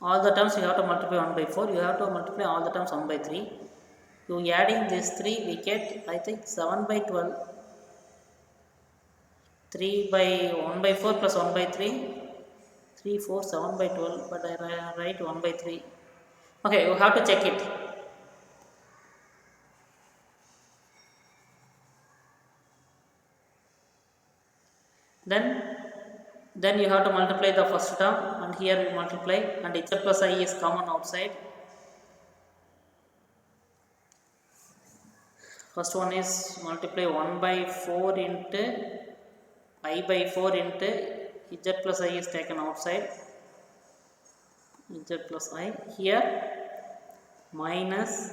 All the terms you have to multiply 1 by 4. You have to multiply all the terms 1 by 3. You adding these 3, we get I think 7 by 12. 3 by 1 by 4 plus 1 by 3. 3, 4, 7 by 12. But I write 1 by 3. Okay, you have to check it. Then you have to multiply the first term, and here we multiply, and z plus I is common outside. First one is multiply 1 by 4 into I by 4 into z plus I is taken outside. Z plus I. Here minus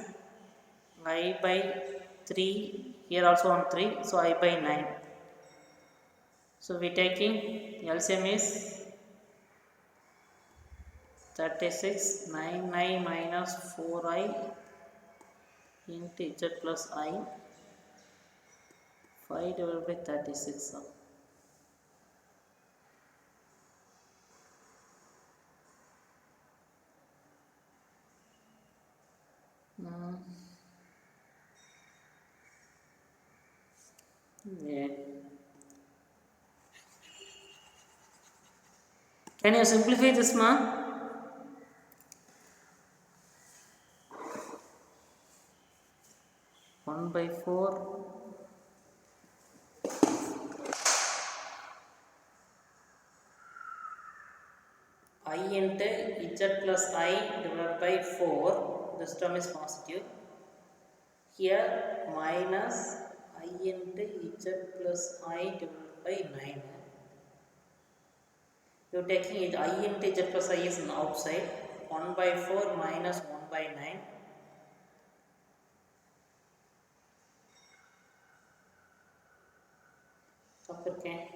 I by 3. Here also on 3. So I by 9. So we taking LCM is 36. 9 minus 4I into z plus I. 5 divided by 36. Yeah. Can you simplify this, ma? One by 4. I into z plus I divided by 4. This term is positive. Here minus I into z plus I divided by 9. You are taking it I into z plus I is outside. 1 by 4 minus 1 by 9. Okay.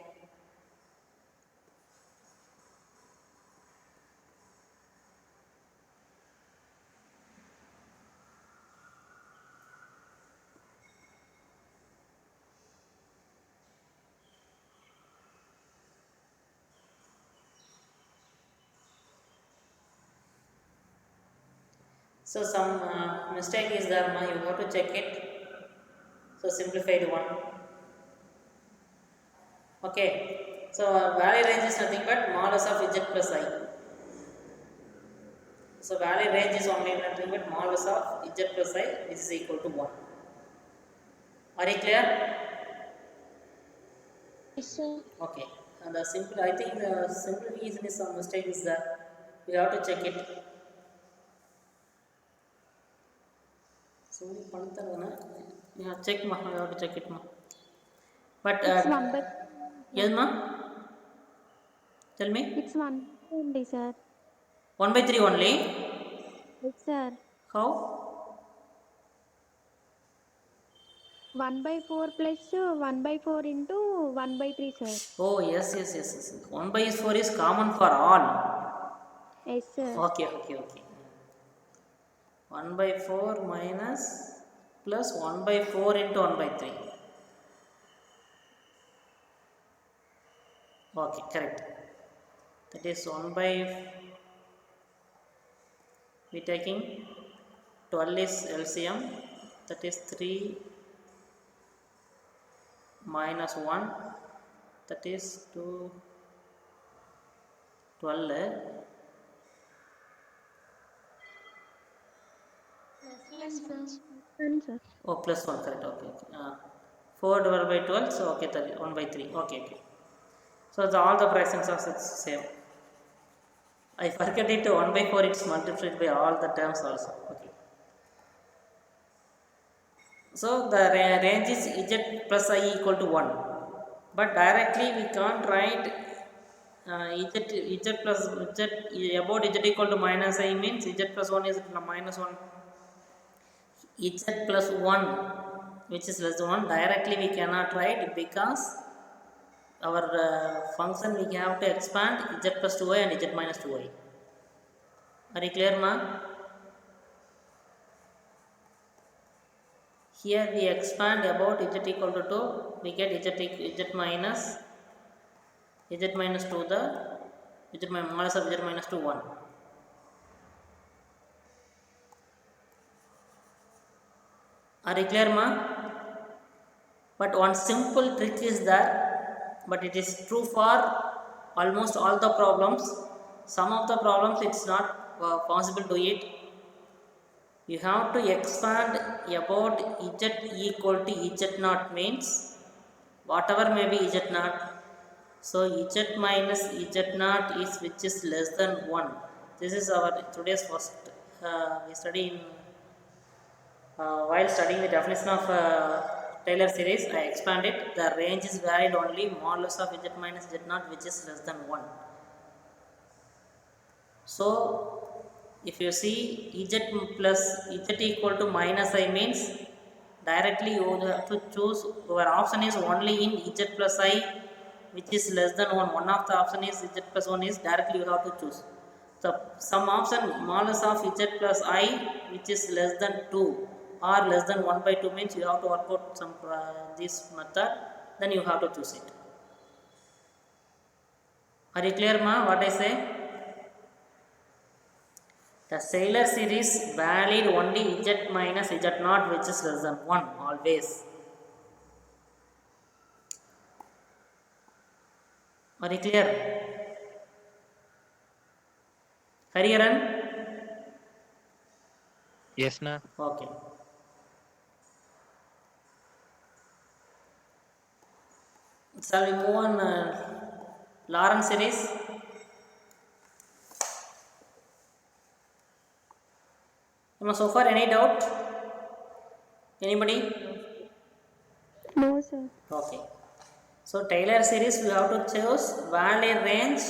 So some mistake is there, ma, you have to check it. So simplified one. Okay. So value range is nothing but modulus of z plus I. So value range is only nothing but modulus of z plus I, which is equal to 1. Are you clear? Yes, sir. Okay. And the simple, I think the simplification is some mistake is there. You have to check it. So yeah, check ma. You have to check it ma. But It's 1 by yes ma. Tell me. it's 1 only, sir. 1 by 3 only. Yes, sir. How? 1 by 4 plus 1 by 4 into 1 by 3, sir. Oh yes, yes, yes, yes. 1 by 4 is common for all. Yes, sir. Okay, okay, okay. 1 by 4 minus plus 1 by 4 into 1 by 3. Okay, correct. That is 1 by, we taking 12 is LCM, that is 3 minus 1, that is 2, 12. Yes, sir. Answer. Oh, plus 1, correct, okay, okay. 4 divided by 12, so okay, 1 by 3, okay, okay. So all the fractions are same. I forget it, 1 by 4 it's multiplied by all the terms also. Okay. So the range is z plus I equal to 1. But directly we can't write z plus z about z equal to minus I means z plus 1 is minus 1. Z plus 1 which is less than 1 directly we cannot write because our function we have to expand z plus 2y and z minus 2y. Are you clear ma? Here we expand about z equal to 2, we get z minus 2 the z minus of z minus 2 1. Are you clear ma? But one simple trick is there, but it is true for almost all the problems. Some of the problems it's not possible to it. You have to expand about z equal to z naught means whatever may be z naught. So z minus z naught is which is less than 1. This is our today's first we study in while studying the definition of Taylor series. I expand it. The range is varied only modulus of z minus z naught which is less than 1. So if you see z plus z equal to minus I means directly you have to choose, your option is only in z plus I which is less than 1. One of the option is z plus 1 is directly you have to choose. So some option modulus of z plus I which is less than 2 or less than 1 by 2 means you have to work out some this method, then you have to choose it. Are you clear ma what I say? The Taylor series valid only z minus z naught which is less than 1 always. Are you clear? Hariharan? Yes, na. Okay. Shall we move on Laurent series? So far any doubt? Anybody? No, sir. Okay. So Taylor series we have to choose valid range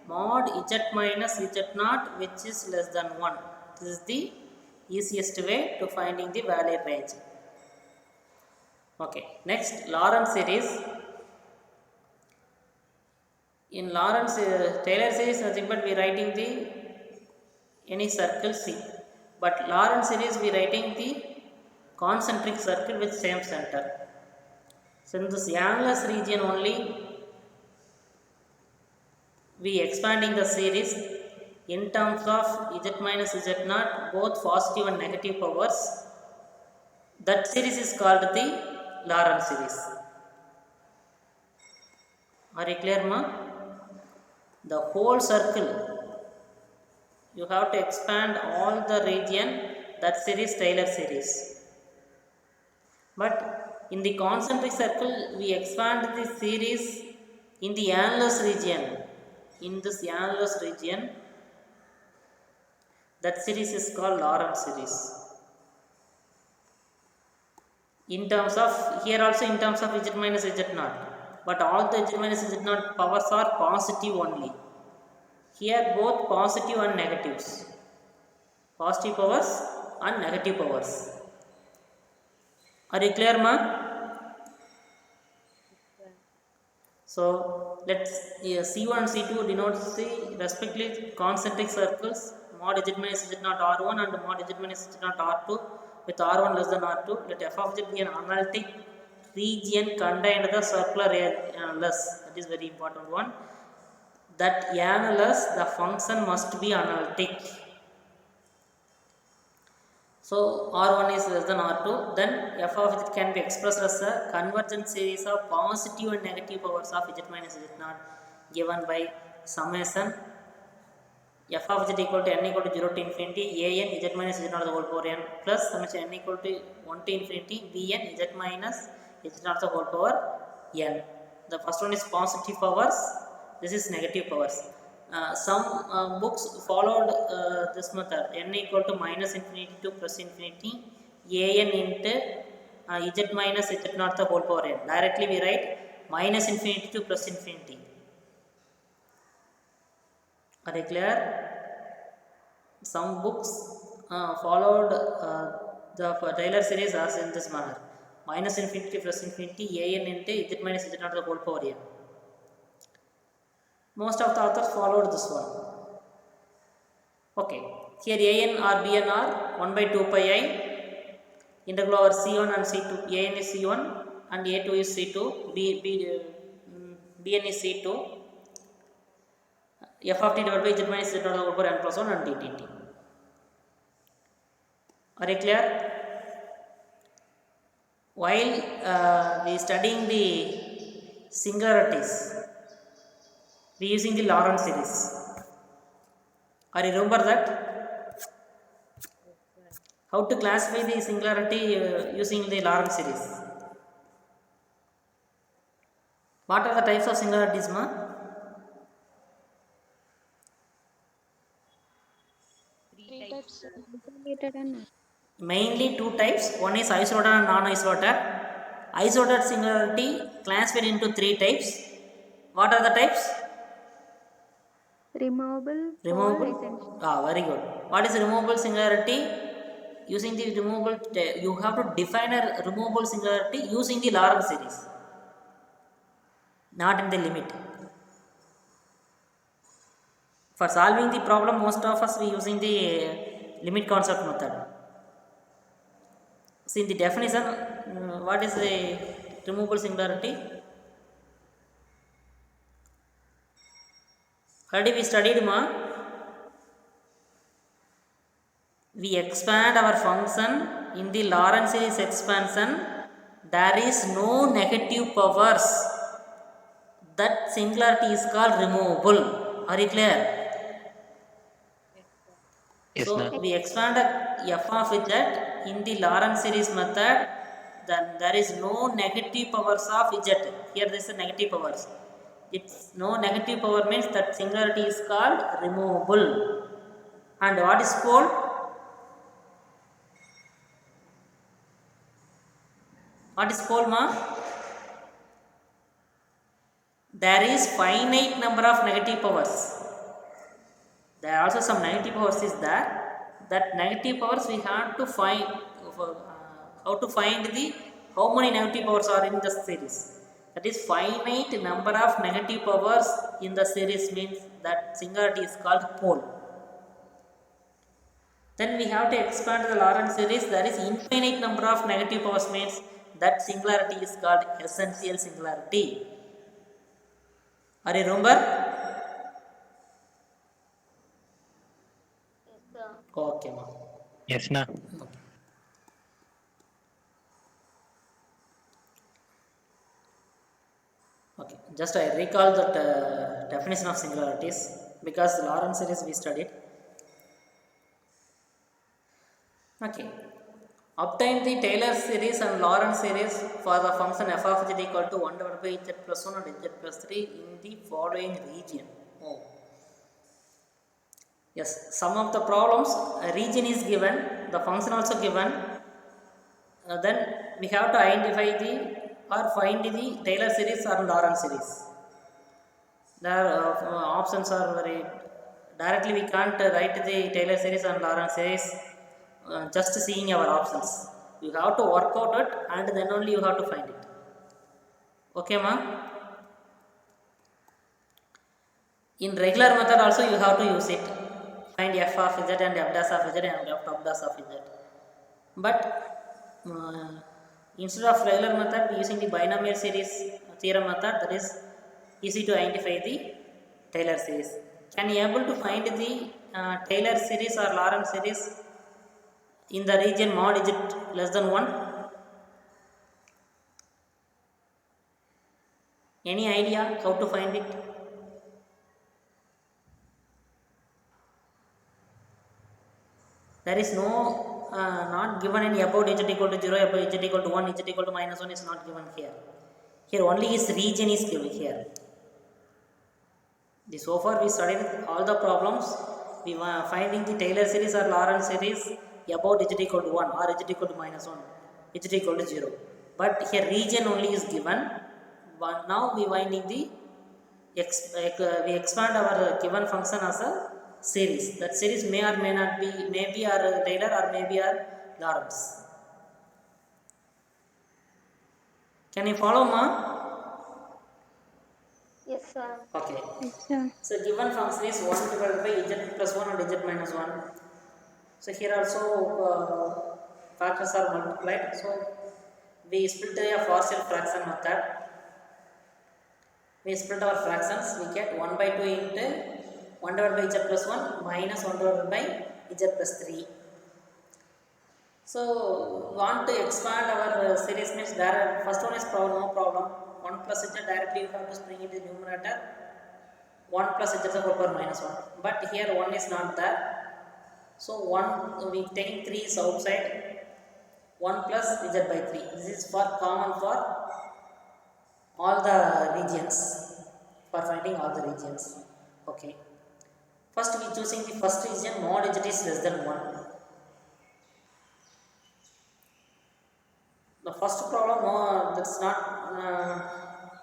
mod z minus z naught which is less than 1. This is the easiest way to finding the valid range. Okay. Next Laurent series. In Laurent Taylor series nothing but we writing the any circle C. But Laurent series we writing the concentric circle with same center. So in this annulus region only we expanding the series in terms of z minus z naught both positive and negative powers, that series is called the Laurent series. Are you clear, ma? The whole circle, you have to expand all the region, that series Taylor series. But in the concentric circle, we expand the series in the annulus region. In this annulus region, that series is called Laurent series. In terms of, here also in terms of z minus z naught, but all the z minus z naught powers are positive only. Here both positive and negatives, positive powers and negative powers. Are you clear, ma? So let's C1 and C2 denotes the respectively concentric circles mod z minus z naught R1 and mod z minus z naught R2 with R1 less than R2. Let f of z be an analytic region contained the circular annulus. That is very important one. That annulus, the function must be analytic. So R1 is less than R2, then f of z can be expressed as a convergent series of positive and negative powers of z minus z naught given by summation f of z equal to n equal to 0 to infinity an z minus z naught the whole power n plus summation n equal to 1 to infinity bn z minus z naught the whole power n. The first one is positive powers, this is negative powers. Some books followed this method, n equal to minus infinity to plus infinity an into z minus z naught the whole power n. Directly we write minus infinity to plus infinity. Are you clear? Some books followed the Taylor series as in this manner, minus infinity plus infinity an into z minus z naught the whole power n. Most of the authors followed this one. Okay, here an or bn are 1 by 2 pi I integral over c1 and c2. An is c1 and a2 is c2, bn is c2, f of t divided by z minus z naught over n plus 1 and ddt. Are you clear? While we studying the singularities, we using the Laurent series. Are you remember that? How to classify the singularity using the Laurent series? What are the types of singularities, ma? Three types. Isolated and Mainly two types. One is isolated and non-isolated. Isolated singularity classified into three types. What are the types? removable, Removable. fall, essential. Very good. What is removable singularity? Using the removable, you have to define a removable singularity using the Laurent series, not in the limit. For solving the problem, most of us we using the limit concept method. See in the definition, what is the removable singularity? Already we studied, ma. We expand our function in the Laurent series expansion. There is no negative powers. That singularity is called removable. Are you clear? Yes, So na. we expand f of z in the Laurent series method. Then there is no negative powers of z. Here there is a negative powers. It's no negative power means that singularity is called removable. And what is pole? What is pole, ma? There is finite number of negative powers. There are also some negative powers is there. That negative powers we have to find how to find the how many negative powers are in the series. That is finite number of negative powers in the series means that singularity is called pole. Then we have to expand the Laurent series. There is infinite number of negative powers means that singularity is called essential singularity. Are you remember? Yes, na. Okay, just I recall that definition of singularities because Laurent series we studied. Okay, obtain the Taylor series and Laurent series for the function f of z equal to 1 divided by z plus 1 and z plus 3 in the following region. Oh, yes, some of the problems a region is given, the function also given. Then we have to identify the or find the Taylor series or Laurent series. There options are very directly we can't write the Taylor series and Laurent series just seeing our options. You have to work out it and then only you have to find it. Okay, ma? In regular method also you have to use it. Find f of z and f dash of z and f top dash of z. But instead of regular method using the binomial series theorem method, that is easy to identify the Taylor series. Can you able to find the Taylor series or Laurent series in the region mod is it less than 1? Any idea how to find it? There is no not given any about z equal to 0, about z equal to 1, z equal to minus 1 is not given here. Here only is region is given here. So far we studied all the problems. We were finding the Taylor series or Laurent series about z equal to 1 or z equal to minus 1, z equal to 0. But here region only is given. But now we finding the we expand our given function as a series. That series may or may not be, maybe are Taylor or maybe are Lorentz. Can you follow, ma? Yes, sir. Okay. Yes, sir. So given function is 1 divided by z plus 1 and z minus 1. So here also factors are multiplied. So we split a partial fraction method. We split our fractions. We get 1 by 2 into 1 divided by z plus 1 minus 1 divided by z plus 3. So want to expand our series means there first one is problem, no problem. 1 plus z directly you have to bring it in the numerator. 1 plus z to the whole power minus 1. But here 1 is not there. So 1 we taking 3 is outside. 1 plus z by 3. This is for common for all the regions. For finding all the regions. Okay. First we choosing the first region mod z is less than 1. The first problem, no, that's not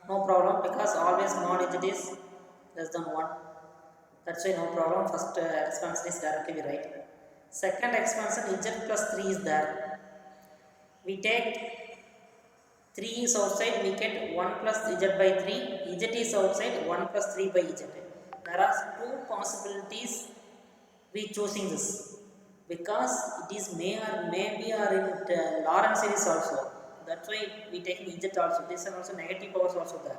no problem because always mod z is less than 1. That's why no problem. First expansion is directly we write. Second expansion z plus 3 is there. We take 3 is outside, we get 1 plus z by 3. Z is outside, 1 plus 3 by z. There are two possibilities we choosing this because it is may or maybe or in Laurent series also. That's why we take z also. This and also negative powers also there.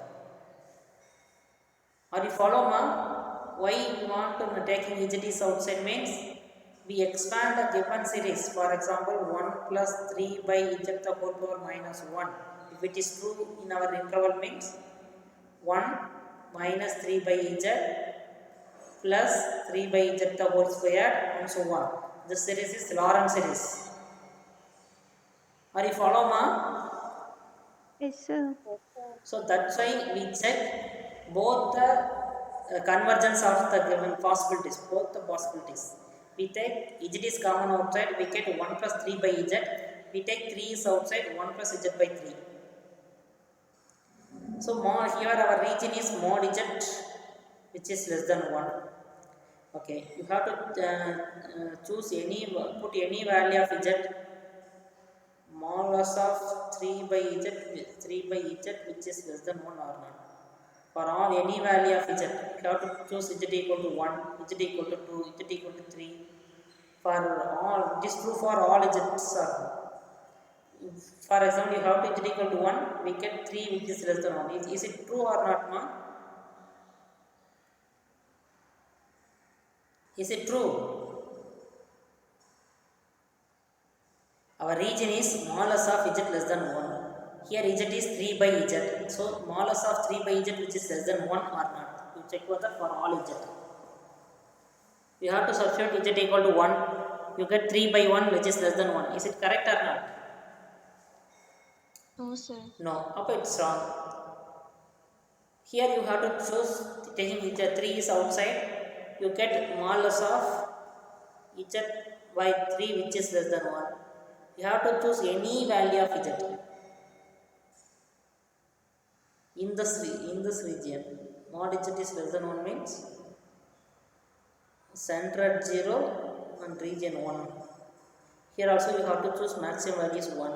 Are you follow, ma? Why we want to taking z is outside means we expand a given series. For example, 1 plus 3 by z the whole power minus 1. If it is true in our interval means 1 minus 3 by z plus 3 by z the whole square and so on. This series is Laurent series. Are you follow, ma? Yes, sir. So that's why we check both the convergence of the given possibilities, both the possibilities. We take z is common outside, we get 1 plus 3 by z. We take 3 is outside, 1 plus z by 3. So here our region is mod z which is less than 1. Okay, you have to choose any, put any value of z. Modulus of 3 by z, 3 by z which is less than 1 or not. For all any value of z, you have to choose z equal to 1, z equal to 2, z equal to 3. For all, it is true for all z's. For example, you have to z equal to 1, we get 3 which is less than 1. Is it true or not, ma? Is it true? Our region is modulus of z less than 1. Here z is 3 by z. So modulus of 3 by z which is less than 1 or not. You check whether for all z. You have to substitute z equal to 1. You get 3 by 1 which is less than 1. Is it correct or not? No, sir. No. Up it's wrong. Here you have to choose, taking z 3 is outside. You get modulus of z by 3 which is less than 1. You have to choose any value of z in this region. Mod z is less than 1 means center at 0 and region 1. Here also you have to choose maximum value is 1.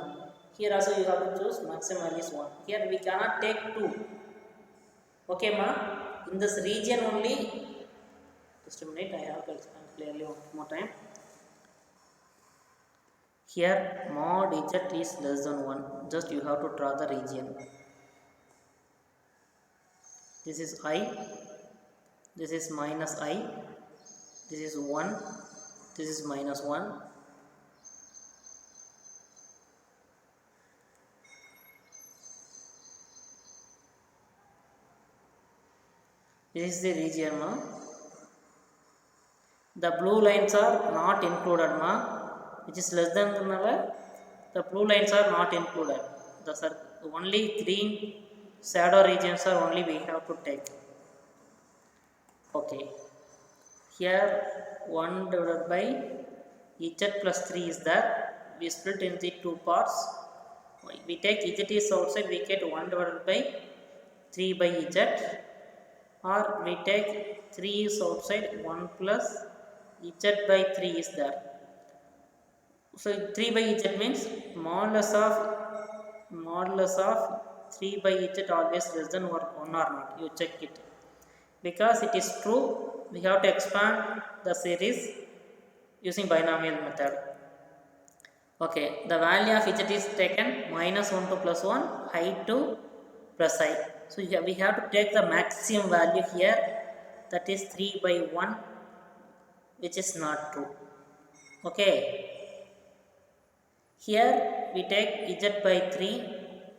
Here also you have to choose maximum value is 1. Here we cannot take 2. Okay ma? In this region only, just a minute, I have to explain clearly one more time. Here mod z is less than 1. Just you have to draw the region. This is I. This is minus I. This is 1. This is minus 1. This is the region ma. The blue lines are not included ma, which is less than the blue lines are not included. The only green shadow regions are only we have to take. Okay. Here 1 divided by z plus 3 is there. We split into 2 parts. We take z is outside, we get 1 divided by 3 by z, or we take 3 is outside, 1 plus z by 3 is there. So 3 by z means modulus of 3 by z always less than 1 or not. You check it. Because it is true, we have to expand the series using binomial method. Okay, the value of z is taken minus 1 to plus 1, I to plus I. So we have to take the maximum value here, that is 3 by 1, which is not true. Okay. Here we take z by 3,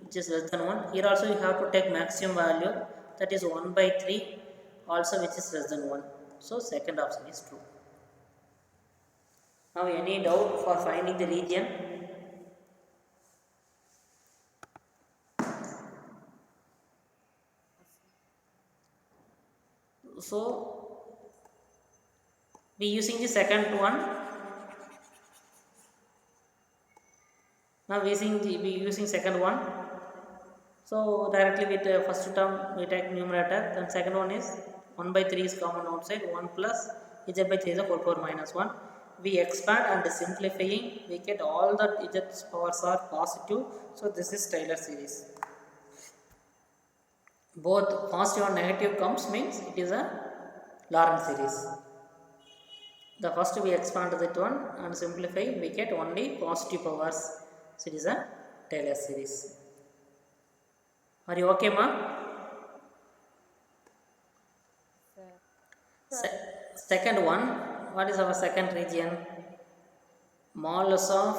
which is less than 1. Here also you have to take maximum value, that is 1 by 3, also which is less than 1. So second option is true. Now any doubt for finding the region? So we using the second one. Now we using second one. So directly with the first term we take numerator. Then second one is 1 by 3 is common outside. 1 plus z by 3 is a whole power minus 1. We expand and simplifying. We get all the z powers are positive. So this is Taylor series. Both positive and negative comes means it is a Laurent series. The first we expand that one and simplify, we get only positive powers. So it is a Taylor series. Are you okay ma? Second one, what is our second region? Modulus of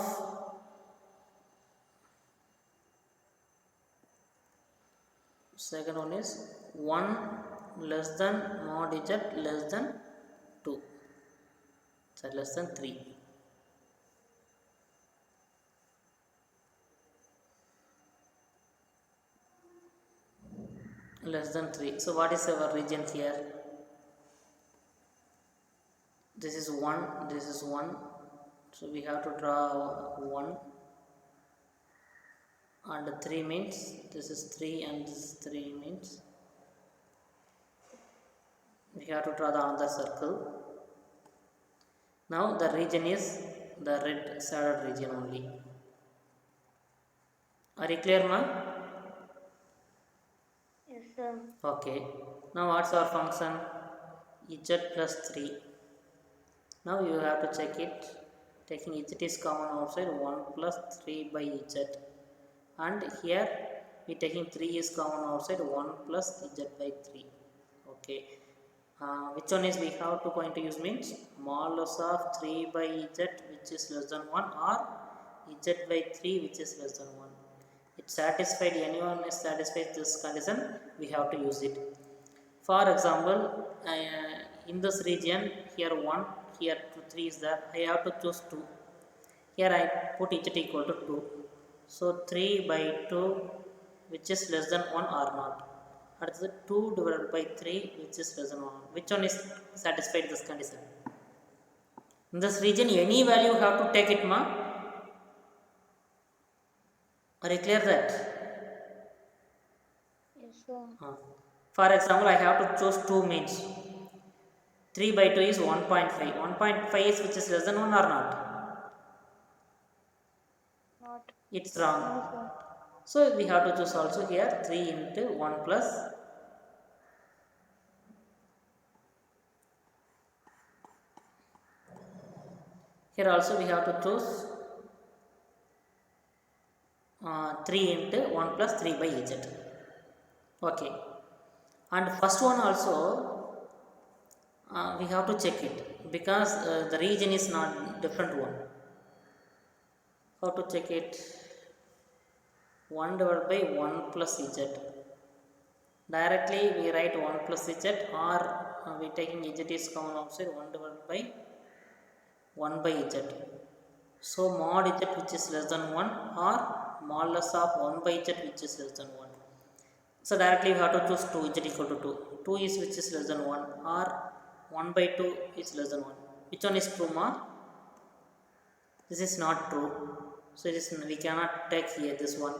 second one is 1 less than mod z less than 2, so less than 3. Less than 3. So what is our region here? This is 1, this is 1. So we have to draw 1. And 3 means this is 3 and this is 3 means we have to draw the another circle. Now the region is the red shaded region only. Are you clear ma? Yes, sir. Okay. Now what's our function? Z plus 3. Now you have to check it. Taking z is common outside, 1 plus 3 by z. And here we taking 3 is common outside, 1 plus z by 3. Okay. Which one is we have to going to use means modulus of 3 by z which is less than 1 or z by 3 which is less than 1. It satisfied, anyone is satisfied this condition, we have to use it. For example, in this region, here 1, here 3 is there, I have to choose 2. Here I put z equal to 2. So 3 by 2 which is less than 1 or not. That's the 2 divided by 3 which is less than 1. Which one is satisfied this condition? In this region, any value have to take it, ma? Are you clear that? Yes, sir. For example, I have to choose 2 means 3 by 2 is 1.5. 1.5 is which is less than 1 or not? Not. It's wrong. No, sir. So we have to choose also here 3 into 1 plus. Here also we have to choose 3 into 1 plus 3 by z. Okay. And first one also we have to check it because the region is not different one. How to check it? 1 divided by 1 plus z. Directly we write 1 plus z, or we taking z is common outside, 1 divided by 1 by z. So mod z which is less than 1 or modulus of 1 by z which is less than 1. So directly we have to choose 2, z equal to 2. 2 is which is less than 1 or 1 by 2 is less than 1. Which one is true, ma? This is not true. So this, we cannot take here this one.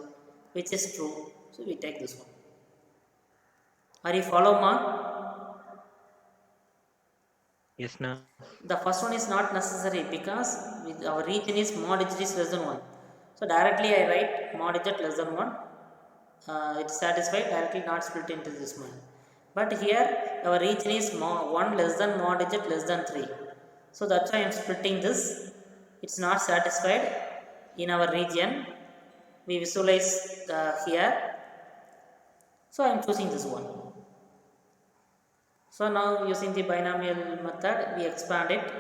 Which is true. So we take this one. Are you follow, ma? Yes, na. The first one is not necessary because with our region is mod z is less than 1. So directly I write mod z less than 1. It's satisfied, directly not split into this one. But here our region is 1 less than mod z less than 3. So that's why I am splitting this. It's not satisfied in our region. We visualize here. So I am choosing this one. So now using the binomial method, we expand it.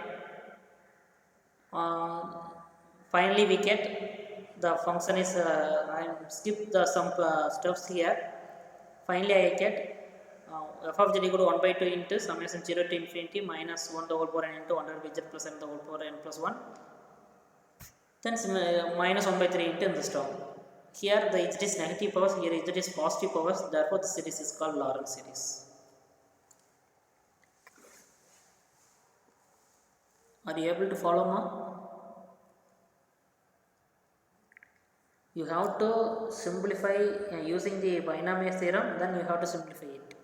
Finally we get the function is, I skip the some steps here. Finally I get f of z equal to 1 by 2 into summation 0 to infinity minus 1 the whole power n into 100 by z plus n the whole power n plus 1. Then minus 1 by 3 into in this term. Here the z is negative powers, here z is positive powers, therefore the series is called Laurent series. Are you able to follow, ma? You have to simplify using the binomial theorem, then you have to simplify it.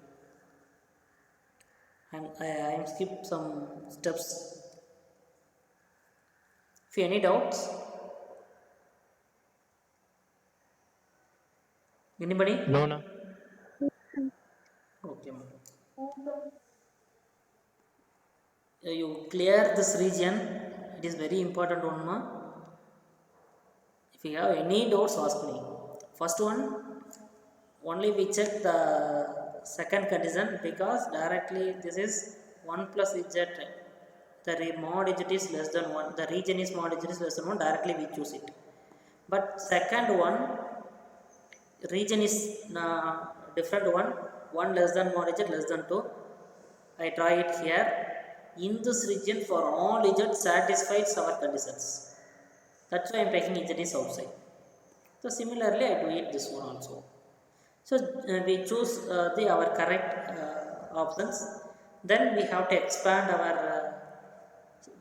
And I am skip some steps. If you any doubts? Anybody? No, na. Okay, ma. You clear this region, it is very important one, ma. If you have any doubts, ask me. First one, only we check the second condition because directly this is 1 plus z, the mod z is less than 1, the region is mod z is less than 1, directly we choose it. But second one, region is different one, 1 less than mod z less than 2. I draw it here. In this region for all z satisfies our conditions. That's why I am taking z is outside. So similarly I do it this one also. So we choose our correct options. Then we have to expand our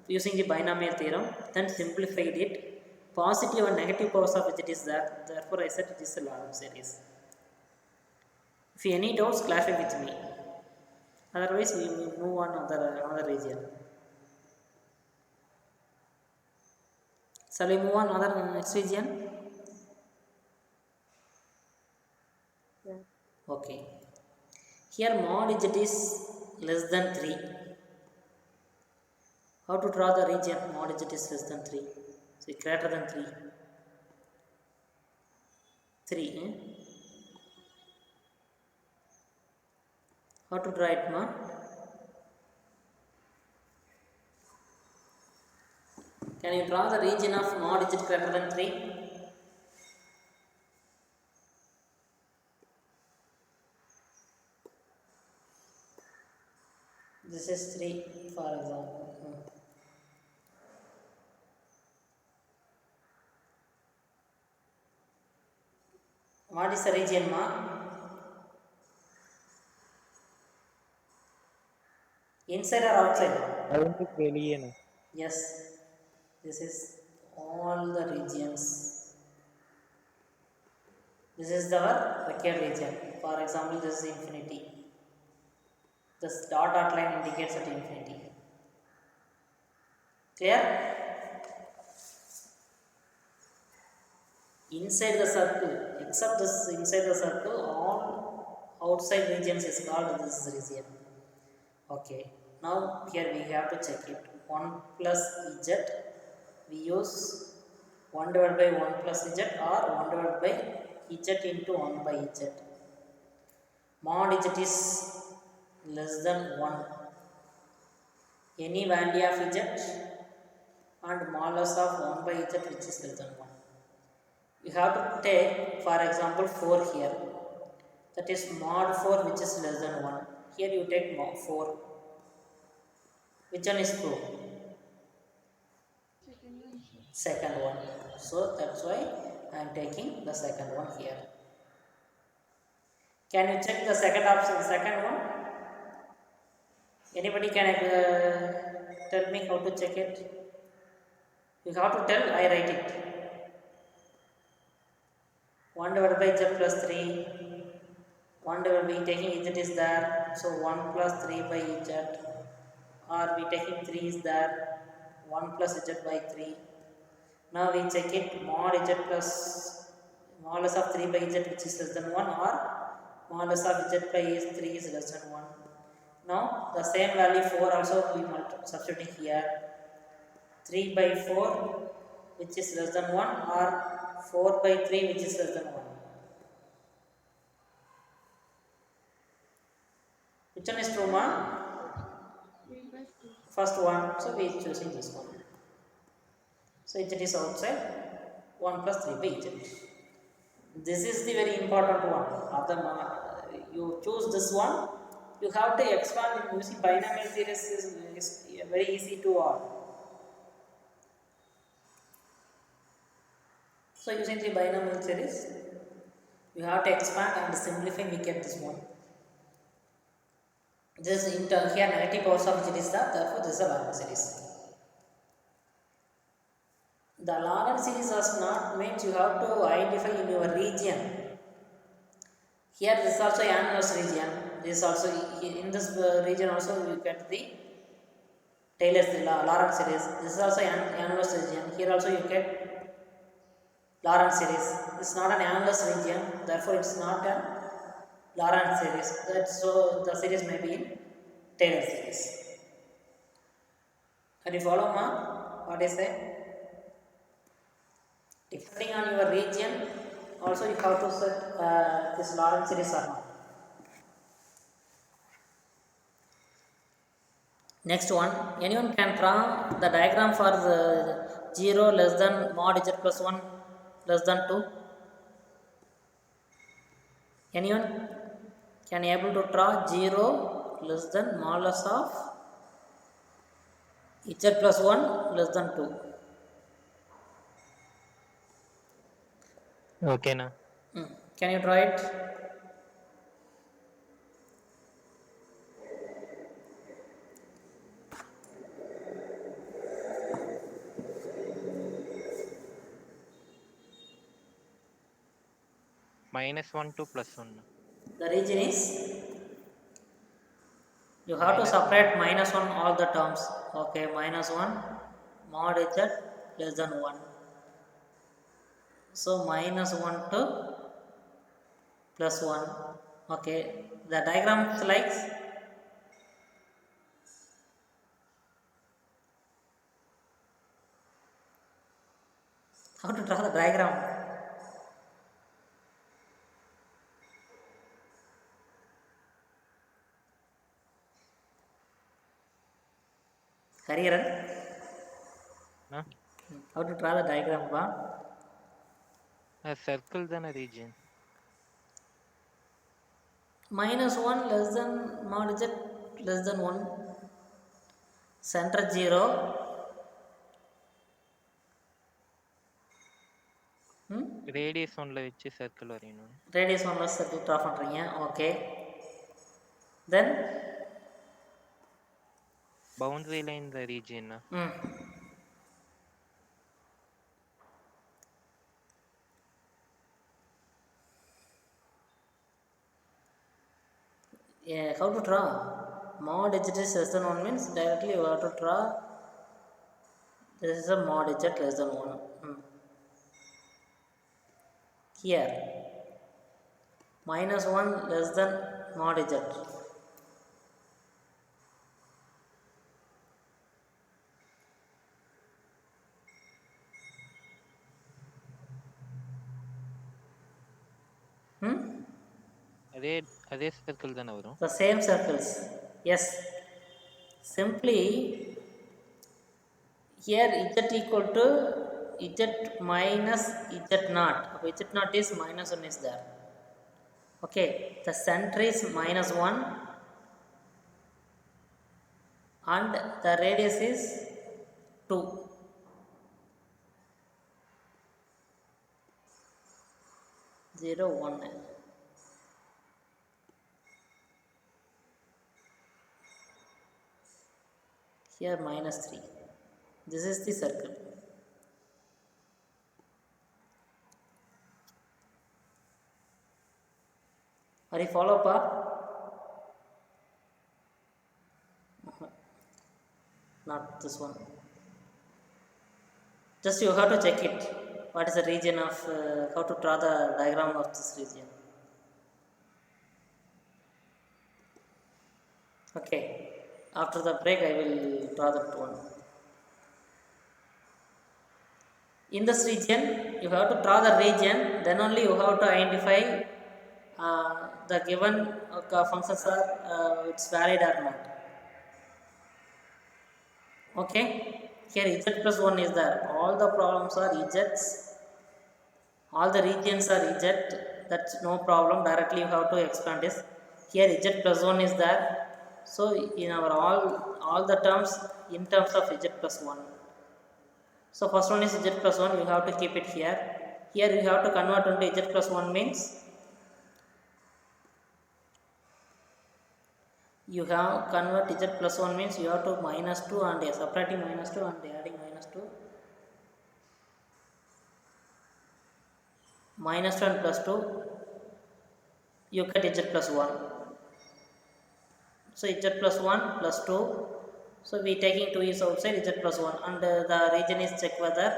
using the binomial theorem. Then simplified it. Positive and negative powers of z is there. Therefore I said it is a Laurent series. If you any doubts, clarify with me. Otherwise we will move on another region. Shall we move on another next region? Yeah. Okay. Here mod z is less than 3. How to draw the region mod z is less than 3? So greater than 3. 3. How to draw it, ma? Can you draw the region of mod digit greater than 3? This is 3 for example. What is the region, ma? Inside or outside? ரவுண்டுக்கு வெளியேண்ணா. Yes, this is all the regions. This is our required region. For example, this is infinity. This dot line indicates at infinity. Clear? Inside the circle, except this inside the circle, all outside regions is called this region. Okay. Now here we have to check it. 1 plus z, we use 1 divided by 1 plus z or 1 divided by z into 1 by z. Mod z is less than 1. Any value of z and modulus of 1 by z which is less than 1. You have to take, for example, 4 here. That is mod 4 which is less than 1. Here you take mod 4. Which one is true? Second one. So that's why I am taking the second one here. Can you check the second option, second one? Anybody can tell me how to check it? You have to tell, I write it. 1 divided by z plus 3. 1 divided by taking z is there. So 1 plus 3 by z. Or we taking 3 is there. 1 plus z by 3. Now we check it, mod z plus modulus of 3 by z which is less than 1 or modulus of z by 3 is less than 1. Now the same value 4 also we substituting here. 3 by 4 which is less than 1 or 4 by 3 which is less than 1. Which one is true, ma? First one, so we are choosing this one. So z is outside 1 plus 3 by z. This is the very important one. Other you choose this one, you have to expand using binomial series is very easy to all. So using the binomial series, you have to expand and simplify, we get this one. This here negative powers of z is that, therefore this is a Laurent series. The Laurent series does not means you have to identify in your region. Here this is also annulus region. This is also in this region also you get the Taylor's Laurent series. This is also annulus region. Here also you get Laurent series. This is not an annulus region, therefore it is not a Laurent series. So the series may be in Taylor series. Can you follow, ma? What is that? Depending on your region, also you have to set this Laurent series or not. Next one, anyone can draw the diagram for the 0 less than mod z plus 1 less than 2. Anyone can able to draw 0 less than modulus of z plus 1 less than 2. Okay, na. Can you draw it? -1 to +1. The region is, you have to separate -1 all the terms. Okay, -1 mod z less than 1. So -1 to +1. Okay, the diagram likes how to draw the diagram. Hariharan, Na? How to draw the diagram, ba? A circle then a region. Minus 1 less than mod z less than 1, center 0. Radius ஒன்ல வச்சு circle வரையணும். Radius 1 circle draw பண்ணுறீங்க. Okay. Then Boundary line the region. Yeah, how to draw? Mod z is less than 1 means directly you have to draw. This is a mod z less than 1. Here minus 1 less than mod z. அதே circle தானே வரும். The same circles. Yes. Simply here z equal to z minus z naught. Z naught is minus 1 is there. Okay. The center is minus 1 and the radius is 2. Zero, 1. Here minus 3. This is the circle. Are you follow pa? Not this one. Just you have to check it. What is the region of how to draw the diagram of this region? Okay. After the break, I will draw that one. In this region, you have to draw the region. Then only you have to identify the given functions are it's valid or not. Okay. Here z plus 1 is there. All the problems are z's. All the regions are z. That's no problem. Directly you have to expand this. Here z plus 1 is there. So in our all the terms in terms of z plus 1. So first one is z plus 1, you have to keep it here. Here you have to convert into z plus 1 means you have convert z plus 1 means you have to minus 2 and subtracting minus 2 and adding minus 2. Minus 2 and plus 2, you get z plus 1. So z plus 1 plus 2. So we taking 2 is outside, z plus 1 and the region is check whether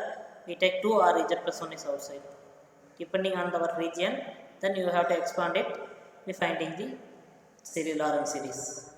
we take 2 or z plus 1 is outside. Depending on our region, then you have to expand it by finding the Laurent series.